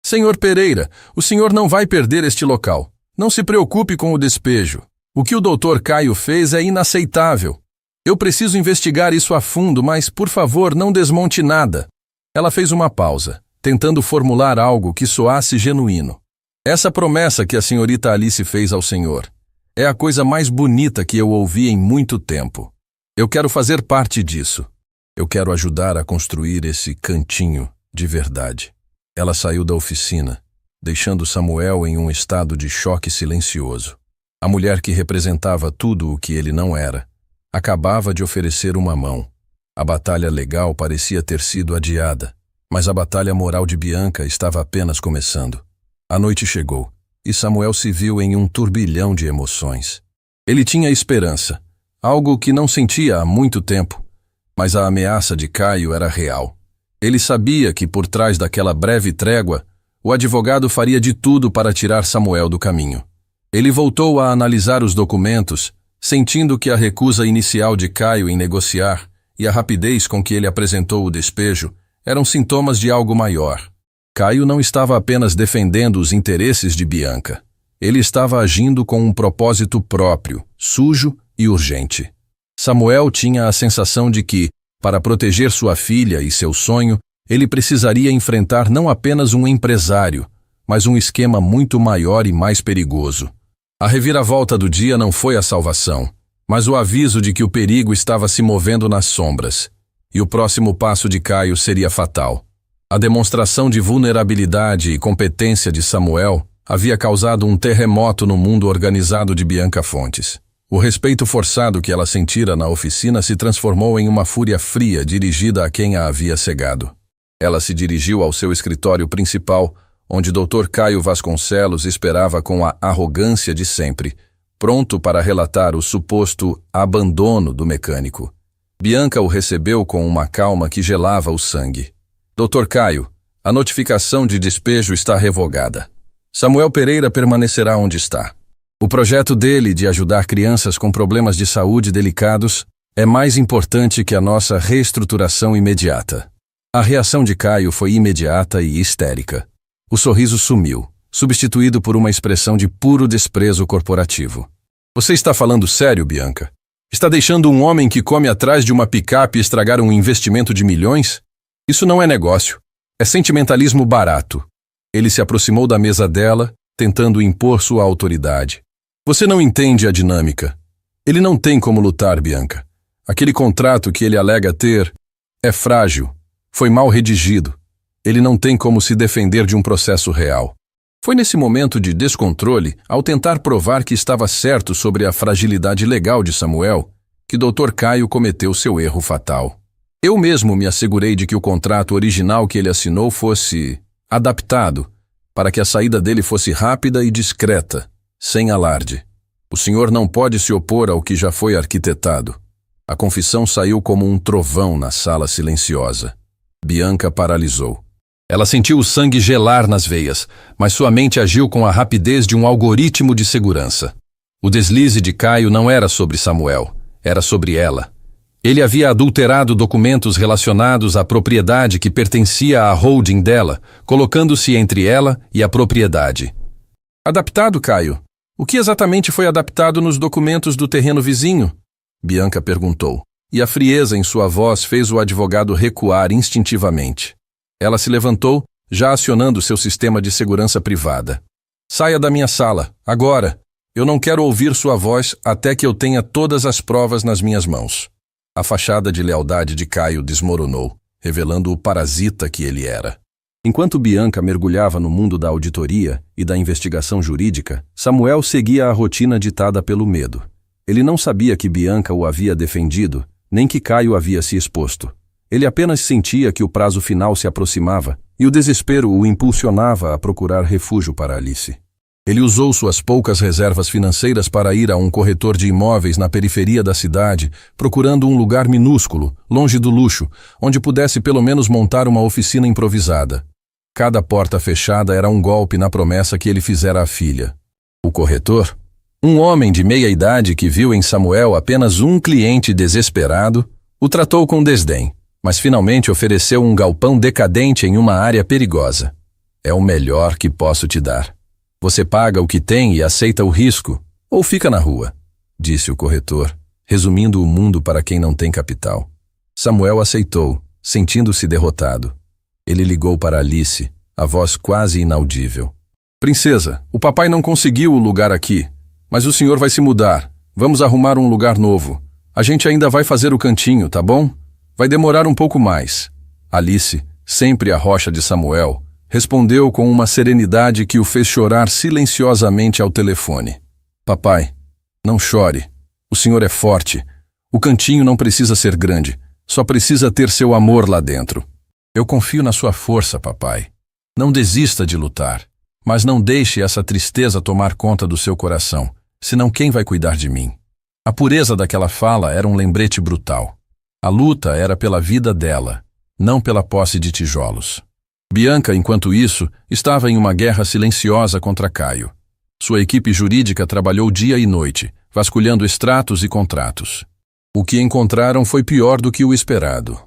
Senhor Pereira, o senhor não vai perder este local. Não se preocupe com o despejo. O que o Dr. Caio fez é inaceitável. Eu preciso investigar isso a fundo, mas, por favor, não desmonte nada. Ela fez uma pausa, tentando formular algo que soasse genuíno. Essa promessa que a senhorita Alice fez ao senhor é a coisa mais bonita que eu ouvi em muito tempo. Eu quero fazer parte disso. Eu quero ajudar a construir esse cantinho de verdade. Ela saiu da oficina, deixando Samuel em um estado de choque silencioso. A mulher que representava tudo o que ele não era, acabava de oferecer uma mão. A batalha legal parecia ter sido adiada, mas a batalha moral de Bianca estava apenas começando. A noite chegou, e Samuel se viu em um turbilhão de emoções. Ele tinha esperança, algo que não sentia há muito tempo, mas a ameaça de Caio era real. Ele sabia que por trás daquela breve trégua, o advogado faria de tudo para tirar Samuel do caminho. Ele voltou a analisar os documentos, sentindo que a recusa inicial de Caio em negociar e a rapidez com que ele apresentou o despejo eram sintomas de algo maior. Caio não estava apenas defendendo os interesses de Bianca. Ele estava agindo com um propósito próprio, sujo e urgente. Samuel tinha a sensação de que, para proteger sua filha e seu sonho, ele precisaria enfrentar não apenas um empresário, mas um esquema muito maior e mais perigoso. A reviravolta do dia não foi a salvação, mas o aviso de que o perigo estava se movendo nas sombras, e o próximo passo de Caio seria fatal. A demonstração de vulnerabilidade e competência de Samuel havia causado um terremoto no mundo organizado de Bianca Fontes. O respeito forçado que ela sentira na oficina se transformou em uma fúria fria dirigida a quem a havia cegado. Ela se dirigiu ao seu escritório principal, onde Dr. Caio Vasconcelos esperava com a arrogância de sempre, pronto para relatar o suposto abandono do mecânico. Bianca o recebeu com uma calma que gelava o sangue. Dr. Caio, a notificação de despejo está revogada. Samuel Pereira permanecerá onde está. O projeto dele de ajudar crianças com problemas de saúde delicados é mais importante que a nossa reestruturação imediata. A reação de Caio foi imediata e histérica. O sorriso sumiu, substituído por uma expressão de puro desprezo corporativo. Você está falando sério, Bianca? Está deixando um homem que come atrás de uma picape estragar um investimento de milhões? Isso não é negócio. É sentimentalismo barato. Ele se aproximou da mesa dela, tentando impor sua autoridade. Você não entende a dinâmica. Ele não tem como lutar, Bianca. Aquele contrato que ele alega ter é frágil, foi mal redigido. Ele não tem como se defender de um processo real. Foi nesse momento de descontrole, ao tentar provar que estava certo sobre a fragilidade legal de Samuel, que Dr. Caio cometeu seu erro fatal. Eu mesmo me assegurei de que o contrato original que ele assinou fosse adaptado, para que a saída dele fosse rápida e discreta, sem alarde. O senhor não pode se opor ao que já foi arquitetado. A confissão saiu como um trovão na sala silenciosa. Bianca paralisou. Ela sentiu o sangue gelar nas veias, mas sua mente agiu com a rapidez de um algoritmo de segurança. O deslize de Caio não era sobre Samuel, era sobre ela. Ele havia adulterado documentos relacionados à propriedade que pertencia à holding dela, colocando-se entre ela e a propriedade. Adaptado, Caio? O que exatamente foi adaptado nos documentos do terreno vizinho? Bianca perguntou, e a frieza em sua voz fez o advogado recuar instintivamente. Ela se levantou, já acionando seu sistema de segurança privada. Saia da minha sala, agora. Eu não quero ouvir sua voz até que eu tenha todas as provas nas minhas mãos. A fachada de lealdade de Caio desmoronou, revelando o parasita que ele era. Enquanto Bianca mergulhava no mundo da auditoria e da investigação jurídica, Samuel seguia a rotina ditada pelo medo. Ele não sabia que Bianca o havia defendido, nem que Caio havia se exposto. Ele apenas sentia que o prazo final se aproximava e o desespero o impulsionava a procurar refúgio para Alice. Ele usou suas poucas reservas financeiras para ir a um corretor de imóveis na periferia da cidade, procurando um lugar minúsculo, longe do luxo, onde pudesse pelo menos montar uma oficina improvisada. Cada porta fechada era um golpe na promessa que ele fizera à filha. O corretor, um homem de meia idade que viu em Samuel apenas um cliente desesperado, o tratou com desdém, mas finalmente ofereceu um galpão decadente em uma área perigosa. É o melhor que posso te dar. Você paga o que tem e aceita o risco, ou fica na rua, disse o corretor, resumindo o mundo para quem não tem capital. Samuel aceitou, sentindo-se derrotado. Ele ligou para Alice, a voz quase inaudível. Princesa, o papai não conseguiu o lugar aqui, mas o senhor vai se mudar. Vamos arrumar um lugar novo. A gente ainda vai fazer o cantinho, tá bom? Vai demorar um pouco mais. Alice, sempre a rocha de Samuel, respondeu com uma serenidade que o fez chorar silenciosamente ao telefone. Papai, não chore. O senhor é forte. O cantinho não precisa ser grande. Só precisa ter seu amor lá dentro. Eu confio na sua força, papai. Não desista de lutar. Mas não deixe essa tristeza tomar conta do seu coração. Senão quem vai cuidar de mim? A pureza daquela fala era um lembrete brutal. A luta era pela vida dela, não pela posse de tijolos. Bianca, enquanto isso, estava em uma guerra silenciosa contra Caio. Sua equipe jurídica trabalhou dia e noite, vasculhando extratos e contratos. O que encontraram foi pior do que o esperado.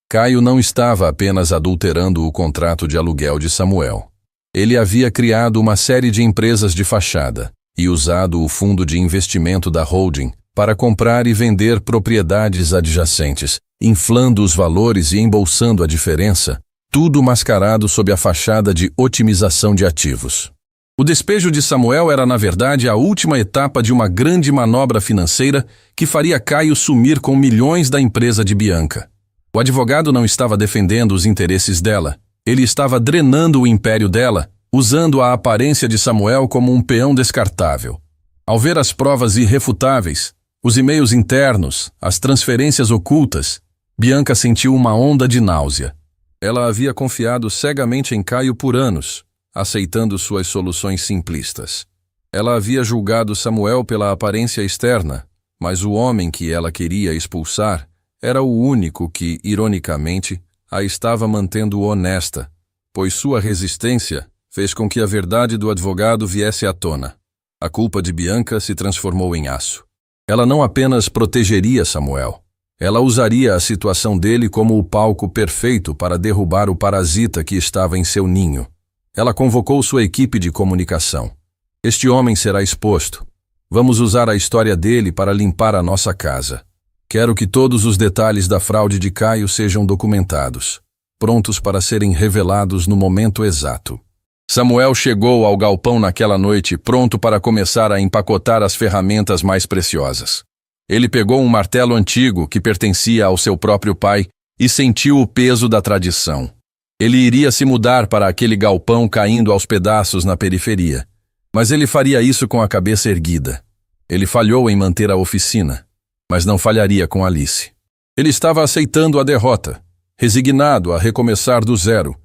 Caio não estava apenas adulterando o contrato de aluguel de Samuel. Ele havia criado uma série de empresas de fachada e usado o fundo de investimento da holding para comprar e vender propriedades adjacentes, inflando os valores e embolsando a diferença, tudo mascarado sob a fachada de otimização de ativos. O despejo de Samuel era, na verdade, a última etapa de uma grande manobra financeira que faria Caio sumir com milhões da empresa de Bianca. O advogado não estava defendendo os interesses dela. Ele estava drenando o império dela, usando a aparência de Samuel como um peão descartável. Ao ver as provas irrefutáveis, os e-mails internos, as transferências ocultas, Bianca sentiu uma onda de náusea. Ela havia confiado cegamente em Caio por anos, aceitando suas soluções simplistas. Ela havia julgado Samuel pela aparência externa, mas o homem que ela queria expulsar era o único que, ironicamente, a estava mantendo honesta, pois sua resistência fez com que a verdade do advogado viesse à tona. A culpa de Bianca se transformou em aço. Ela não apenas protegeria Samuel, ela usaria a situação dele como o palco perfeito para derrubar o parasita que estava em seu ninho. Ela convocou sua equipe de comunicação. Este homem será exposto. Vamos usar a história dele para limpar a nossa casa. Quero que todos os detalhes da fraude de Caio sejam documentados, prontos para serem revelados no momento exato. Samuel chegou ao galpão naquela noite pronto para começar a empacotar as ferramentas mais preciosas. Ele pegou um martelo antigo que pertencia ao seu próprio pai e sentiu o peso da tradição. Ele iria se mudar para aquele galpão caindo aos pedaços na periferia, mas ele faria isso com a cabeça erguida. Ele falhou em manter a oficina, mas não falharia com Alice. Ele estava aceitando a derrota, resignado a recomeçar do zero,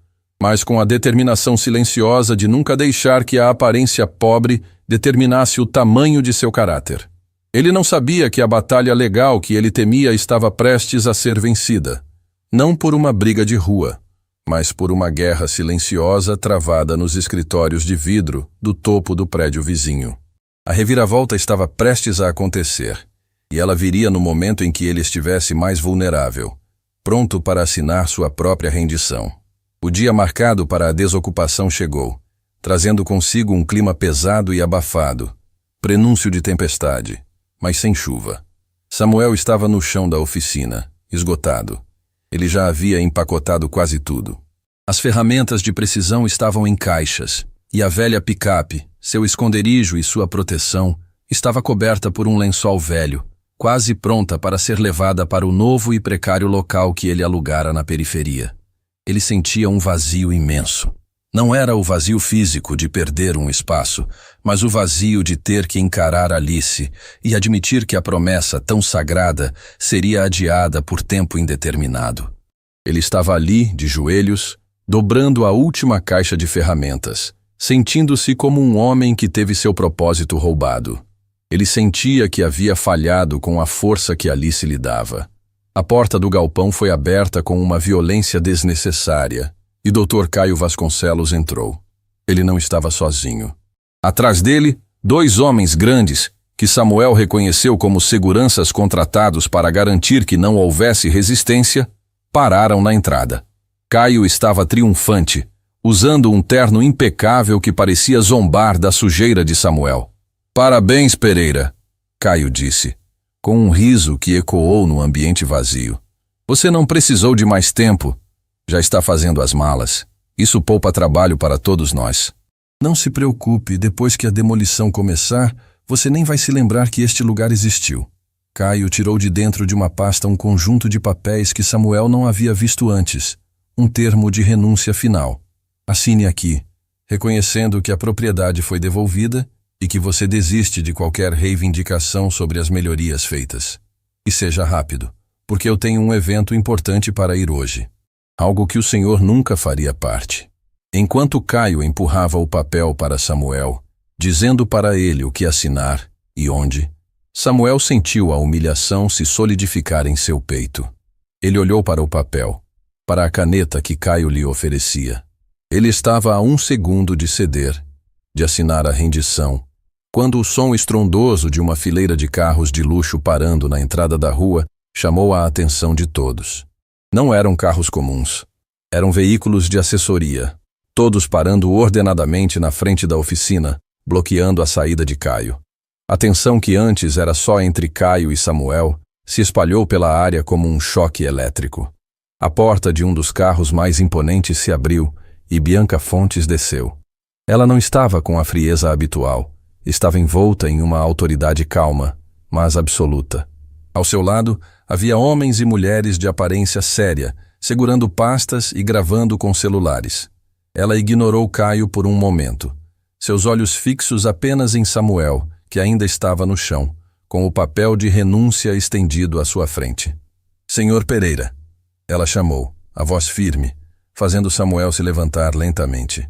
mas com a determinação silenciosa de nunca deixar que a aparência pobre determinasse o tamanho de seu caráter. Ele não sabia que a batalha legal que ele temia estava prestes a ser vencida, não por uma briga de rua, mas por uma guerra silenciosa travada nos escritórios de vidro do topo do prédio vizinho. A reviravolta estava prestes a acontecer, e ela viria no momento em que ele estivesse mais vulnerável, pronto para assinar sua própria rendição. O dia marcado para a desocupação chegou, trazendo consigo um clima pesado e abafado, prenúncio de tempestade, mas sem chuva. Samuel estava no chão da oficina, esgotado. Ele já havia empacotado quase tudo. As ferramentas de precisão estavam em caixas, e a velha picape, seu esconderijo e sua proteção, estava coberta por um lençol velho, quase pronta para ser levada para o novo e precário local que ele alugara na periferia. Ele sentia um vazio imenso. Não era o vazio físico de perder um espaço, mas o vazio de ter que encarar Alice e admitir que a promessa tão sagrada seria adiada por tempo indeterminado. Ele estava ali, de joelhos, dobrando a última caixa de ferramentas, sentindo-se como um homem que teve seu propósito roubado. Ele sentia que havia falhado com a força que Alice lhe dava. A porta do galpão foi aberta com uma violência desnecessária, e Dr. Caio Vasconcelos entrou. Ele não estava sozinho. Atrás dele, 2 homens grandes, que Samuel reconheceu como seguranças contratados para garantir que não houvesse resistência, pararam na entrada. Caio estava triunfante, usando um terno impecável que parecia zombar da sujeira de Samuel. "Parabéns, Pereira", Caio disse, com um riso que ecoou no ambiente vazio. "Você não precisou de mais tempo. Já está fazendo as malas. Isso poupa trabalho para todos nós." "Não se preocupe, depois que a demolição começar, você nem vai se lembrar que este lugar existiu." Caio tirou de dentro de uma pasta um conjunto de papéis que Samuel não havia visto antes, um termo de renúncia final. "Assine aqui, reconhecendo que a propriedade foi devolvida e que você desiste de qualquer reivindicação sobre as melhorias feitas. E seja rápido, porque eu tenho um evento importante para ir hoje. Algo que o senhor nunca faria parte." Enquanto Caio empurrava o papel para Samuel, dizendo para ele o que assinar e onde, Samuel sentiu a humilhação se solidificar em seu peito. Ele olhou para o papel, para a caneta que Caio lhe oferecia. Ele estava a 1 segundo de ceder, de assinar a rendição, quando o som estrondoso de uma fileira de carros de luxo parando na entrada da rua chamou a atenção de todos. Não eram carros comuns. Eram veículos de assessoria, todos parando ordenadamente na frente da oficina, bloqueando a saída de Caio. A tensão que antes era só entre Caio e Samuel se espalhou pela área como um choque elétrico. A porta de um dos carros mais imponentes se abriu e Bianca Fontes desceu. Ela não estava com a frieza habitual. Estava envolta em uma autoridade calma, mas absoluta. Ao seu lado, havia homens e mulheres de aparência séria, segurando pastas e gravando com celulares. Ela ignorou Caio por um momento, seus olhos fixos apenas em Samuel, que ainda estava no chão, com o papel de renúncia estendido à sua frente. "Senhor Pereira", ela chamou, a voz firme, fazendo Samuel se levantar lentamente.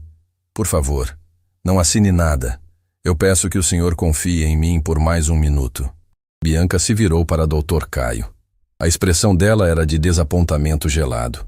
"Por favor, não assine nada. Eu peço que o senhor confie em mim por mais 1 minuto." Bianca se virou para Dr. Caio. A expressão dela era de desapontamento gelado.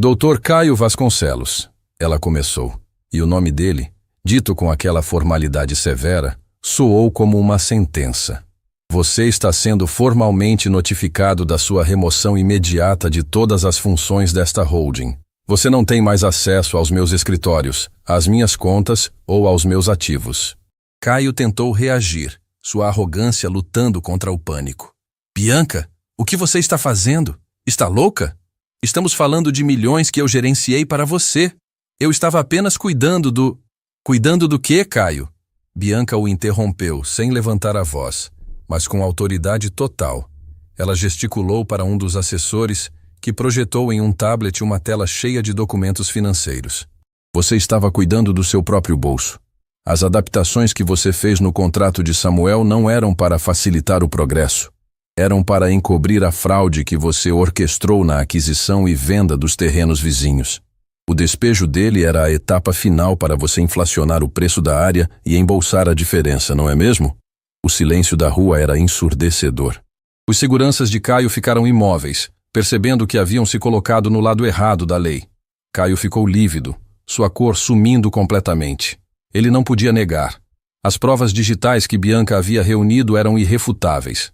"Dr. Caio Vasconcelos", ela começou, e o nome dele, dito com aquela formalidade severa, soou como uma sentença. "Você está sendo formalmente notificado da sua remoção imediata de todas as funções desta holding. Você não tem mais acesso aos meus escritórios, às minhas contas ou aos meus ativos." Caio tentou reagir, sua arrogância lutando contra o pânico. "Bianca, o que você está fazendo? Está louca? Estamos falando de milhões que eu gerenciei para você. Eu estava apenas cuidando do..." "Cuidando do quê, Caio?" Bianca o interrompeu, sem levantar a voz, mas com autoridade total. Ela gesticulou para um dos assessores, que projetou em um tablet uma tela cheia de documentos financeiros. "Você estava cuidando do seu próprio bolso. As adaptações que você fez no contrato de Samuel não eram para facilitar o progresso. Eram para encobrir a fraude que você orquestrou na aquisição e venda dos terrenos vizinhos. O despejo dele era a etapa final para você inflacionar o preço da área e embolsar a diferença, não é mesmo?" O silêncio da rua era ensurdecedor. Os seguranças de Caio ficaram imóveis, percebendo que haviam se colocado no lado errado da lei. Caio ficou lívido, sua cor sumindo completamente. Ele não podia negar. As provas digitais que Bianca havia reunido eram irrefutáveis.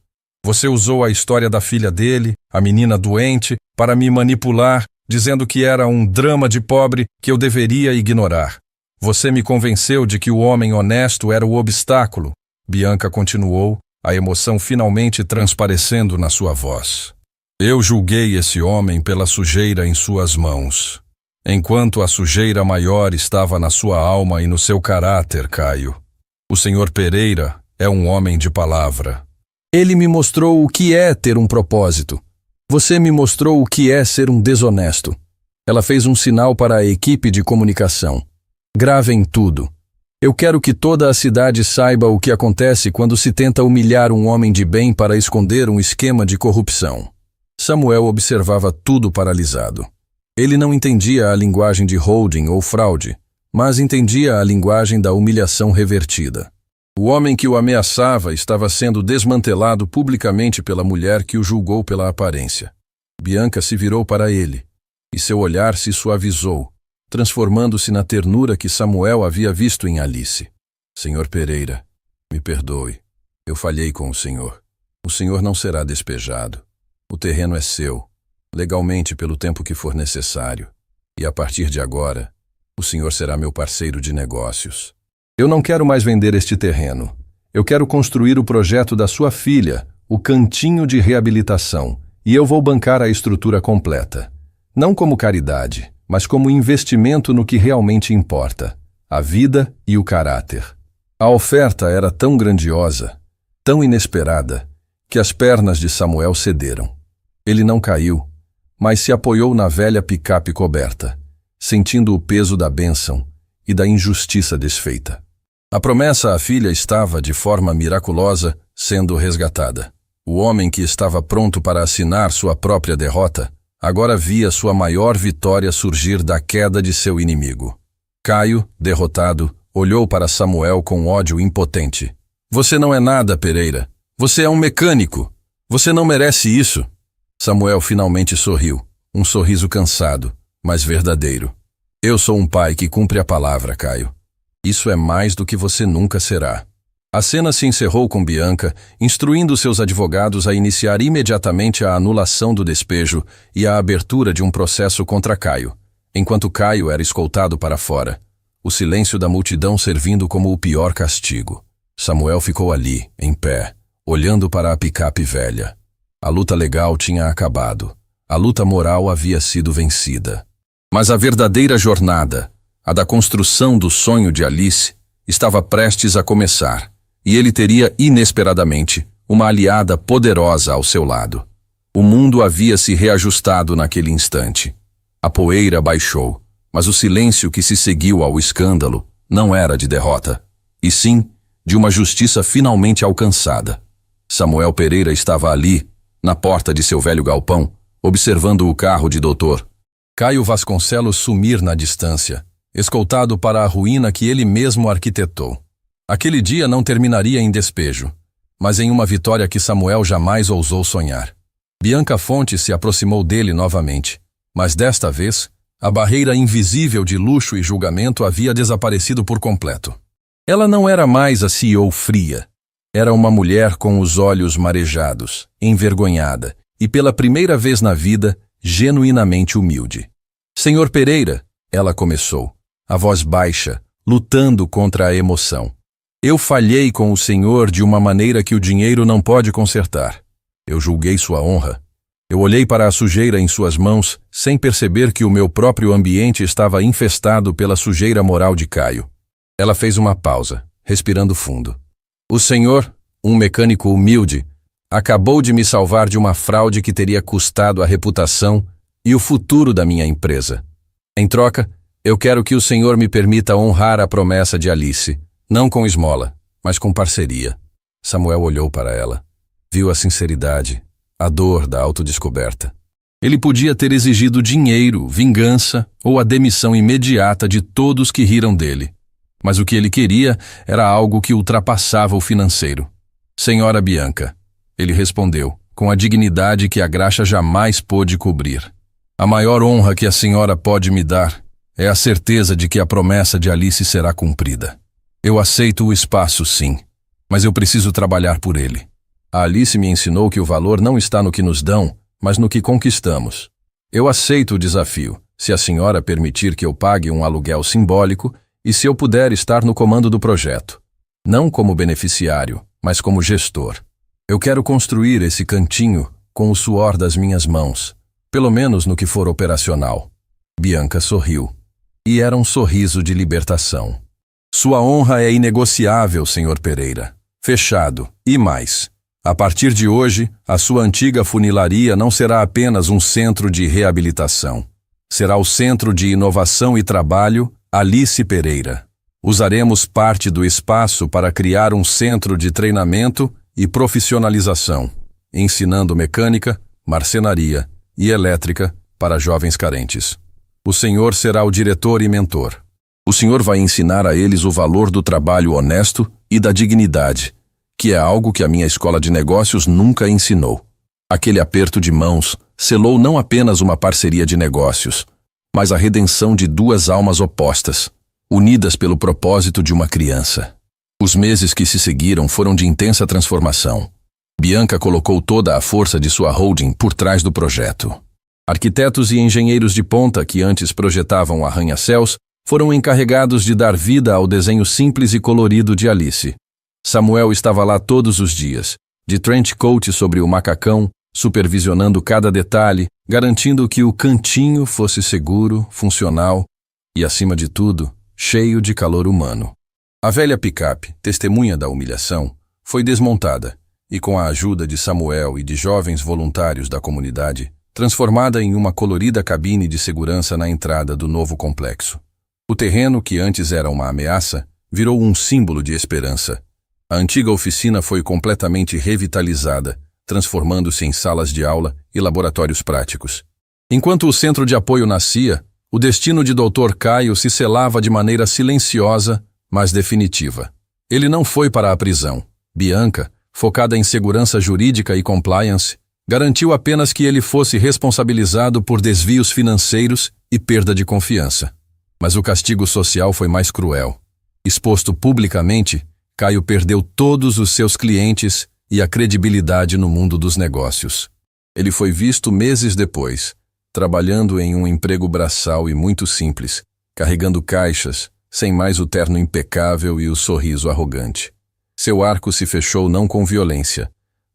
Você usou a história da filha dele, a menina doente, para me manipular, dizendo que era um drama de pobre que eu deveria ignorar. Você me convenceu de que o homem honesto era o obstáculo. Bianca continuou, a emoção finalmente transparecendo na sua voz. Eu julguei esse homem pela sujeira em suas mãos, enquanto a sujeira maior estava na sua alma e no seu caráter, Caio. O Sr. Pereira é um homem de palavra. Ele me mostrou o que é ter um propósito. Você me mostrou o que é ser um desonesto. Ela fez um sinal para a equipe de comunicação. Gravem tudo. Eu quero que toda a cidade saiba o que acontece quando se tenta humilhar um homem de bem para esconder um esquema de corrupção. Samuel observava tudo paralisado. Ele não entendia a linguagem de holding ou fraude, mas entendia a linguagem da humilhação revertida. O homem que o ameaçava estava sendo desmantelado publicamente pela mulher que o julgou pela aparência. Bianca se virou para ele, e seu olhar se suavizou, transformando-se na ternura que Samuel havia visto em Alice. Senhor Pereira, me perdoe. Eu falhei com o senhor. O senhor não será despejado. O terreno é seu, legalmente pelo tempo que for necessário. E a partir de agora, o senhor será meu parceiro de negócios. Eu não quero mais vender este terreno. Eu quero construir o projeto da sua filha, o cantinho de reabilitação, e eu vou bancar a estrutura completa. Não como caridade, mas como investimento no que realmente importa, a vida e o caráter. A oferta era tão grandiosa, tão inesperada, que as pernas de Samuel cederam. Ele não caiu, mas se apoiou na velha picape coberta, sentindo o peso da bênção e da injustiça desfeita. A promessa à filha estava, de forma miraculosa, sendo resgatada. O homem que estava pronto para assinar sua própria derrota, agora via sua maior vitória surgir da queda de seu inimigo. Caio, derrotado, olhou para Samuel com ódio impotente. Você não é nada, Pereira. Você é um mecânico. Você não merece isso. Samuel finalmente sorriu, um sorriso cansado, mas verdadeiro. Eu sou um pai que cumpre a palavra, Caio. Isso é mais do que você nunca será. A cena se encerrou com Bianca, instruindo seus advogados a iniciar imediatamente a anulação do despejo e a abertura de um processo contra Caio, enquanto Caio era escoltado para fora, o silêncio da multidão servindo como o pior castigo. Samuel ficou ali, em pé, olhando para a picape velha. A luta legal tinha acabado. A luta moral havia sido vencida. Mas a verdadeira jornada, a da construção do sonho de Alice, estava prestes a começar, e ele teria, inesperadamente, uma aliada poderosa ao seu lado. O mundo havia se reajustado naquele instante. A poeira baixou, mas o silêncio que se seguiu ao escândalo não era de derrota, e sim de uma justiça finalmente alcançada. Samuel Pereira estava ali, na porta de seu velho galpão, observando o carro de doutor Caio Vasconcelos sumir na distância, escoltado para a ruína que ele mesmo arquitetou. Aquele dia não terminaria em despejo, mas em uma vitória que Samuel jamais ousou sonhar. Bianca Fonte se aproximou dele novamente, mas desta vez, a barreira invisível de luxo e julgamento havia desaparecido por completo. Ela não era mais a CEO fria. Era uma mulher com os olhos marejados, envergonhada, e pela primeira vez na vida, genuinamente humilde. Senhor Pereira, ela começou, a voz baixa, lutando contra a emoção. Eu falhei com o senhor de uma maneira que o dinheiro não pode consertar. Eu julguei sua honra. Eu olhei para a sujeira em suas mãos, sem perceber que o meu próprio ambiente estava infestado pela sujeira moral de Caio. Ela fez uma pausa, respirando fundo. O senhor, um mecânico humilde, acabou de me salvar de uma fraude que teria custado a reputação e o futuro da minha empresa. Em troca, eu quero que o senhor me permita honrar a promessa de Alice, não com esmola, mas com parceria. Samuel olhou para ela. Viu a sinceridade, a dor da autodescoberta. Ele podia ter exigido dinheiro, vingança ou a demissão imediata de todos que riram dele. Mas o que ele queria era algo que ultrapassava o financeiro. Senhora Bianca, ele respondeu, com a dignidade que a graxa jamais pôde cobrir. A maior honra que a senhora pode me dar é a certeza de que a promessa de Alice será cumprida. Eu aceito o espaço, sim, mas eu preciso trabalhar por ele. A Alice me ensinou que o valor não está no que nos dão, mas no que conquistamos. Eu aceito o desafio, se a senhora permitir que eu pague um aluguel simbólico e se eu puder estar no comando do projeto. Não como beneficiário, mas como gestor. Eu quero construir esse cantinho com o suor das minhas mãos, pelo menos no que for operacional. Bianca sorriu. E era um sorriso de libertação. Sua honra é inegociável, Sr. Pereira. Fechado. E mais. A partir de hoje, a sua antiga funilaria não será apenas um centro de reabilitação. Será o Centro de Inovação e Trabalho Alice Pereira. Usaremos parte do espaço para criar um centro de treinamento e profissionalização, ensinando mecânica, marcenaria e elétrica para jovens carentes. O senhor será o diretor e mentor. O senhor vai ensinar a eles o valor do trabalho honesto e da dignidade, que é algo que a minha escola de negócios nunca ensinou. Aquele aperto de mãos selou não apenas uma parceria de negócios, mas a redenção de duas almas opostas, unidas pelo propósito de uma criança. Os meses que se seguiram foram de intensa transformação. Bianca colocou toda a força de sua holding por trás do projeto. Arquitetos e engenheiros de ponta que antes projetavam arranha-céus foram encarregados de dar vida ao desenho simples e colorido de Alice. Samuel estava lá todos os dias, de trench coat sobre o macacão, supervisionando cada detalhe, garantindo que o cantinho fosse seguro, funcional e, acima de tudo, cheio de calor humano. A velha picape, testemunha da humilhação, foi desmontada e, com a ajuda de Samuel e de jovens voluntários da comunidade, transformada em uma colorida cabine de segurança na entrada do novo complexo. O terreno, que antes era uma ameaça, virou um símbolo de esperança. A antiga oficina foi completamente revitalizada, transformando-se em salas de aula e laboratórios práticos. Enquanto o centro de apoio nascia, o destino de Dr. Caio se selava de maneira silenciosa, mas definitiva. Ele não foi para a prisão. Bianca, focada em segurança jurídica e compliance, garantiu apenas que ele fosse responsabilizado por desvios financeiros e perda de confiança. Mas o castigo social foi mais cruel. Exposto publicamente, Caio perdeu todos os seus clientes e a credibilidade no mundo dos negócios. Ele foi visto meses depois, trabalhando em um emprego braçal e muito simples, carregando caixas, sem mais o terno impecável e o sorriso arrogante. Seu arco se fechou não com violência,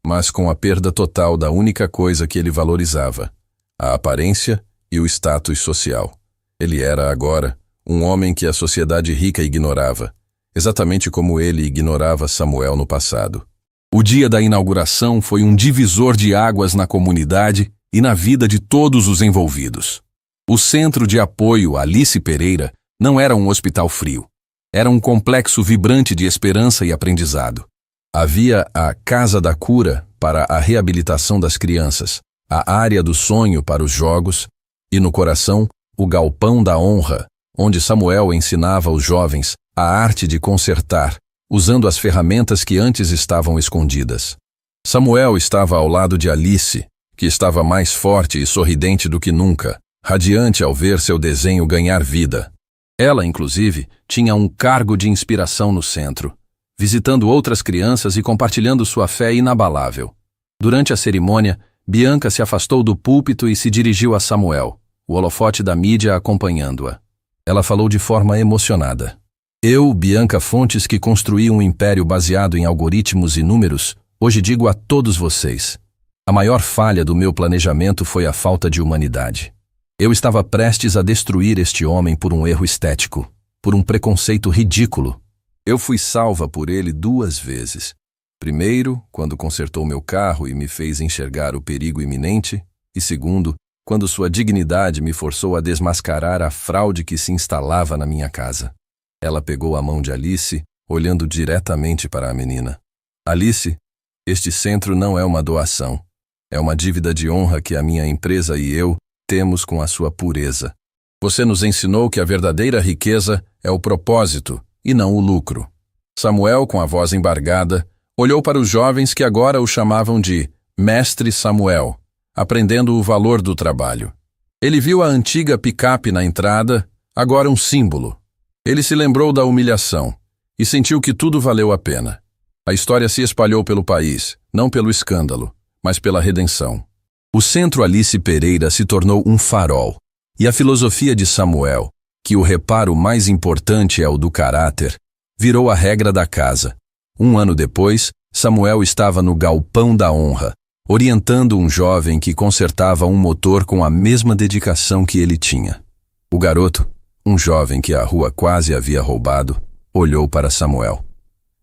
mas com a perda total da única coisa que ele valorizava, a aparência e o status social. Ele era, agora, um homem que a sociedade rica ignorava, exatamente como ele ignorava Samuel no passado. O dia da inauguração foi um divisor de águas na comunidade e na vida de todos os envolvidos. O Centro de Apoio Alice Pereira não era um hospital frio. Era um complexo vibrante de esperança e aprendizado. Havia a Casa da Cura para a reabilitação das crianças, a Área do Sonho para os jogos e, no coração, o Galpão da Honra, onde Samuel ensinava aos jovens a arte de consertar, usando as ferramentas que antes estavam escondidas. Samuel estava ao lado de Alice, que estava mais forte e sorridente do que nunca, radiante ao ver seu desenho ganhar vida. Ela, inclusive, tinha um cargo de inspiração no centro, visitando outras crianças e compartilhando sua fé inabalável. Durante a cerimônia, Bianca se afastou do púlpito e se dirigiu a Samuel, o holofote da mídia acompanhando-a. Ela falou de forma emocionada. Eu, Bianca Fontes, que construí um império baseado em algoritmos e números, hoje digo a todos vocês: a maior falha do meu planejamento foi a falta de humanidade. Eu estava prestes a destruir este homem por um erro estético, por um preconceito ridículo. Eu fui salva por ele 2 vezes. Primeiro, quando consertou meu carro e me fez enxergar o perigo iminente, e segundo, quando sua dignidade me forçou a desmascarar a fraude que se instalava na minha casa. Ela pegou a mão de Alice, olhando diretamente para a menina. Alice, este centro não é uma doação. É uma dívida de honra que a minha empresa e eu temos com a sua pureza. Você nos ensinou que a verdadeira riqueza é o propósito e não o lucro. Samuel, com a voz embargada, olhou para os jovens que agora o chamavam de Mestre Samuel, aprendendo o valor do trabalho. Ele viu a antiga picape na entrada, agora um símbolo. Ele se lembrou da humilhação e sentiu que tudo valeu a pena. A história se espalhou pelo país, não pelo escândalo, mas pela redenção. O Centro Alice Pereira se tornou um farol, e a filosofia de Samuel, que o reparo mais importante é o do caráter, virou a regra da casa. Um ano depois, Samuel estava no Galpão da Honra, orientando um jovem que consertava um motor com a mesma dedicação que ele tinha. O garoto, um jovem que a rua quase havia roubado, olhou para Samuel.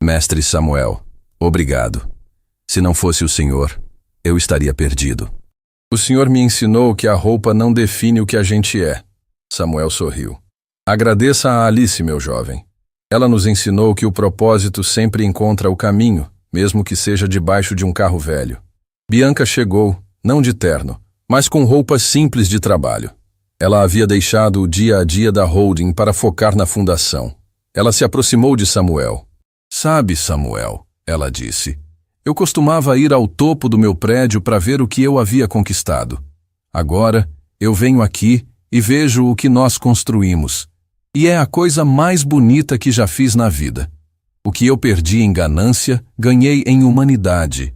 Mestre Samuel, obrigado. Se não fosse o senhor, eu estaria perdido. O senhor me ensinou que a roupa não define o que a gente é. Samuel sorriu. Agradeça a Alice, meu jovem. Ela nos ensinou que o propósito sempre encontra o caminho, mesmo que seja debaixo de um carro velho. Bianca chegou, não de terno, mas com roupas simples de trabalho. Ela havia deixado o dia a dia da holding para focar na fundação. Ela se aproximou de Samuel. Sabe, Samuel, ela disse, eu costumava ir ao topo do meu prédio para ver o que eu havia conquistado. Agora, eu venho aqui e vejo o que nós construímos. E é a coisa mais bonita que já fiz na vida. O que eu perdi em ganância, ganhei em humanidade.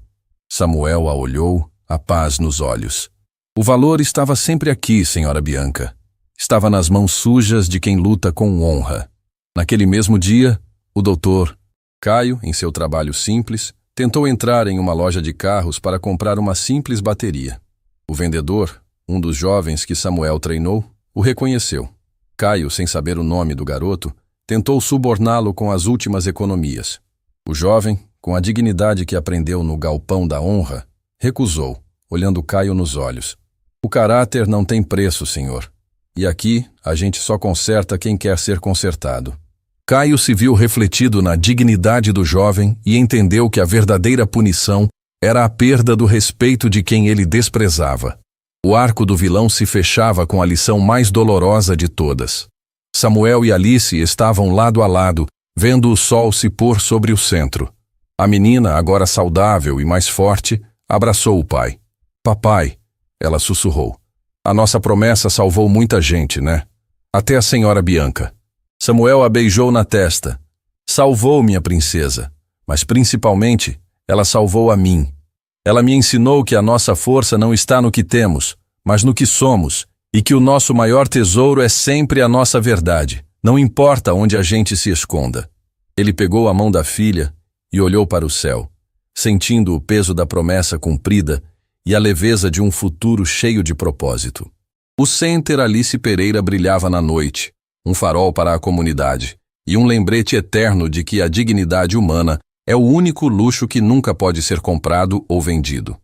Samuel a olhou, a paz nos olhos. O valor estava sempre aqui, senhora Bianca. Estava nas mãos sujas de quem luta com honra. Naquele mesmo dia, o doutor Caio, em seu trabalho simples, tentou entrar em uma loja de carros para comprar uma simples bateria. O vendedor, um dos jovens que Samuel treinou, o reconheceu. Caio, sem saber o nome do garoto, tentou suborná-lo com as últimas economias. O jovem, com a dignidade que aprendeu no Galpão da Honra, recusou, olhando Caio nos olhos. O caráter não tem preço, senhor. E aqui, a gente só conserta quem quer ser consertado. Caio se viu refletido na dignidade do jovem e entendeu que a verdadeira punição era a perda do respeito de quem ele desprezava. O arco do vilão se fechava com a lição mais dolorosa de todas. Samuel e Alice estavam lado a lado, vendo o sol se pôr sobre o centro. A menina, agora saudável e mais forte, abraçou o pai. Papai, ela sussurrou. A nossa promessa salvou muita gente, né? Até a senhora Bianca. Samuel a beijou na testa. Salvou minha princesa, mas principalmente, ela salvou a mim. Ela me ensinou que a nossa força não está no que temos, mas no que somos, e que o nosso maior tesouro é sempre a nossa verdade, não importa onde a gente se esconda. Ele pegou a mão da filha e olhou para o céu, sentindo o peso da promessa cumprida e a leveza de um futuro cheio de propósito. O Center Alice Pereira brilhava na noite, um farol para a comunidade, e um lembrete eterno de que a dignidade humana é o único luxo que nunca pode ser comprado ou vendido.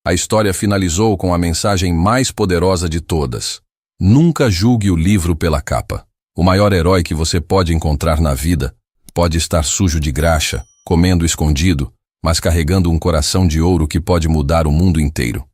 A história finalizou com a mensagem mais poderosa de todas. Nunca julgue o livro pela capa. O maior herói que você pode encontrar na vida pode estar sujo de graxa, comendo escondido, mas carregando um coração de ouro que pode mudar o mundo inteiro.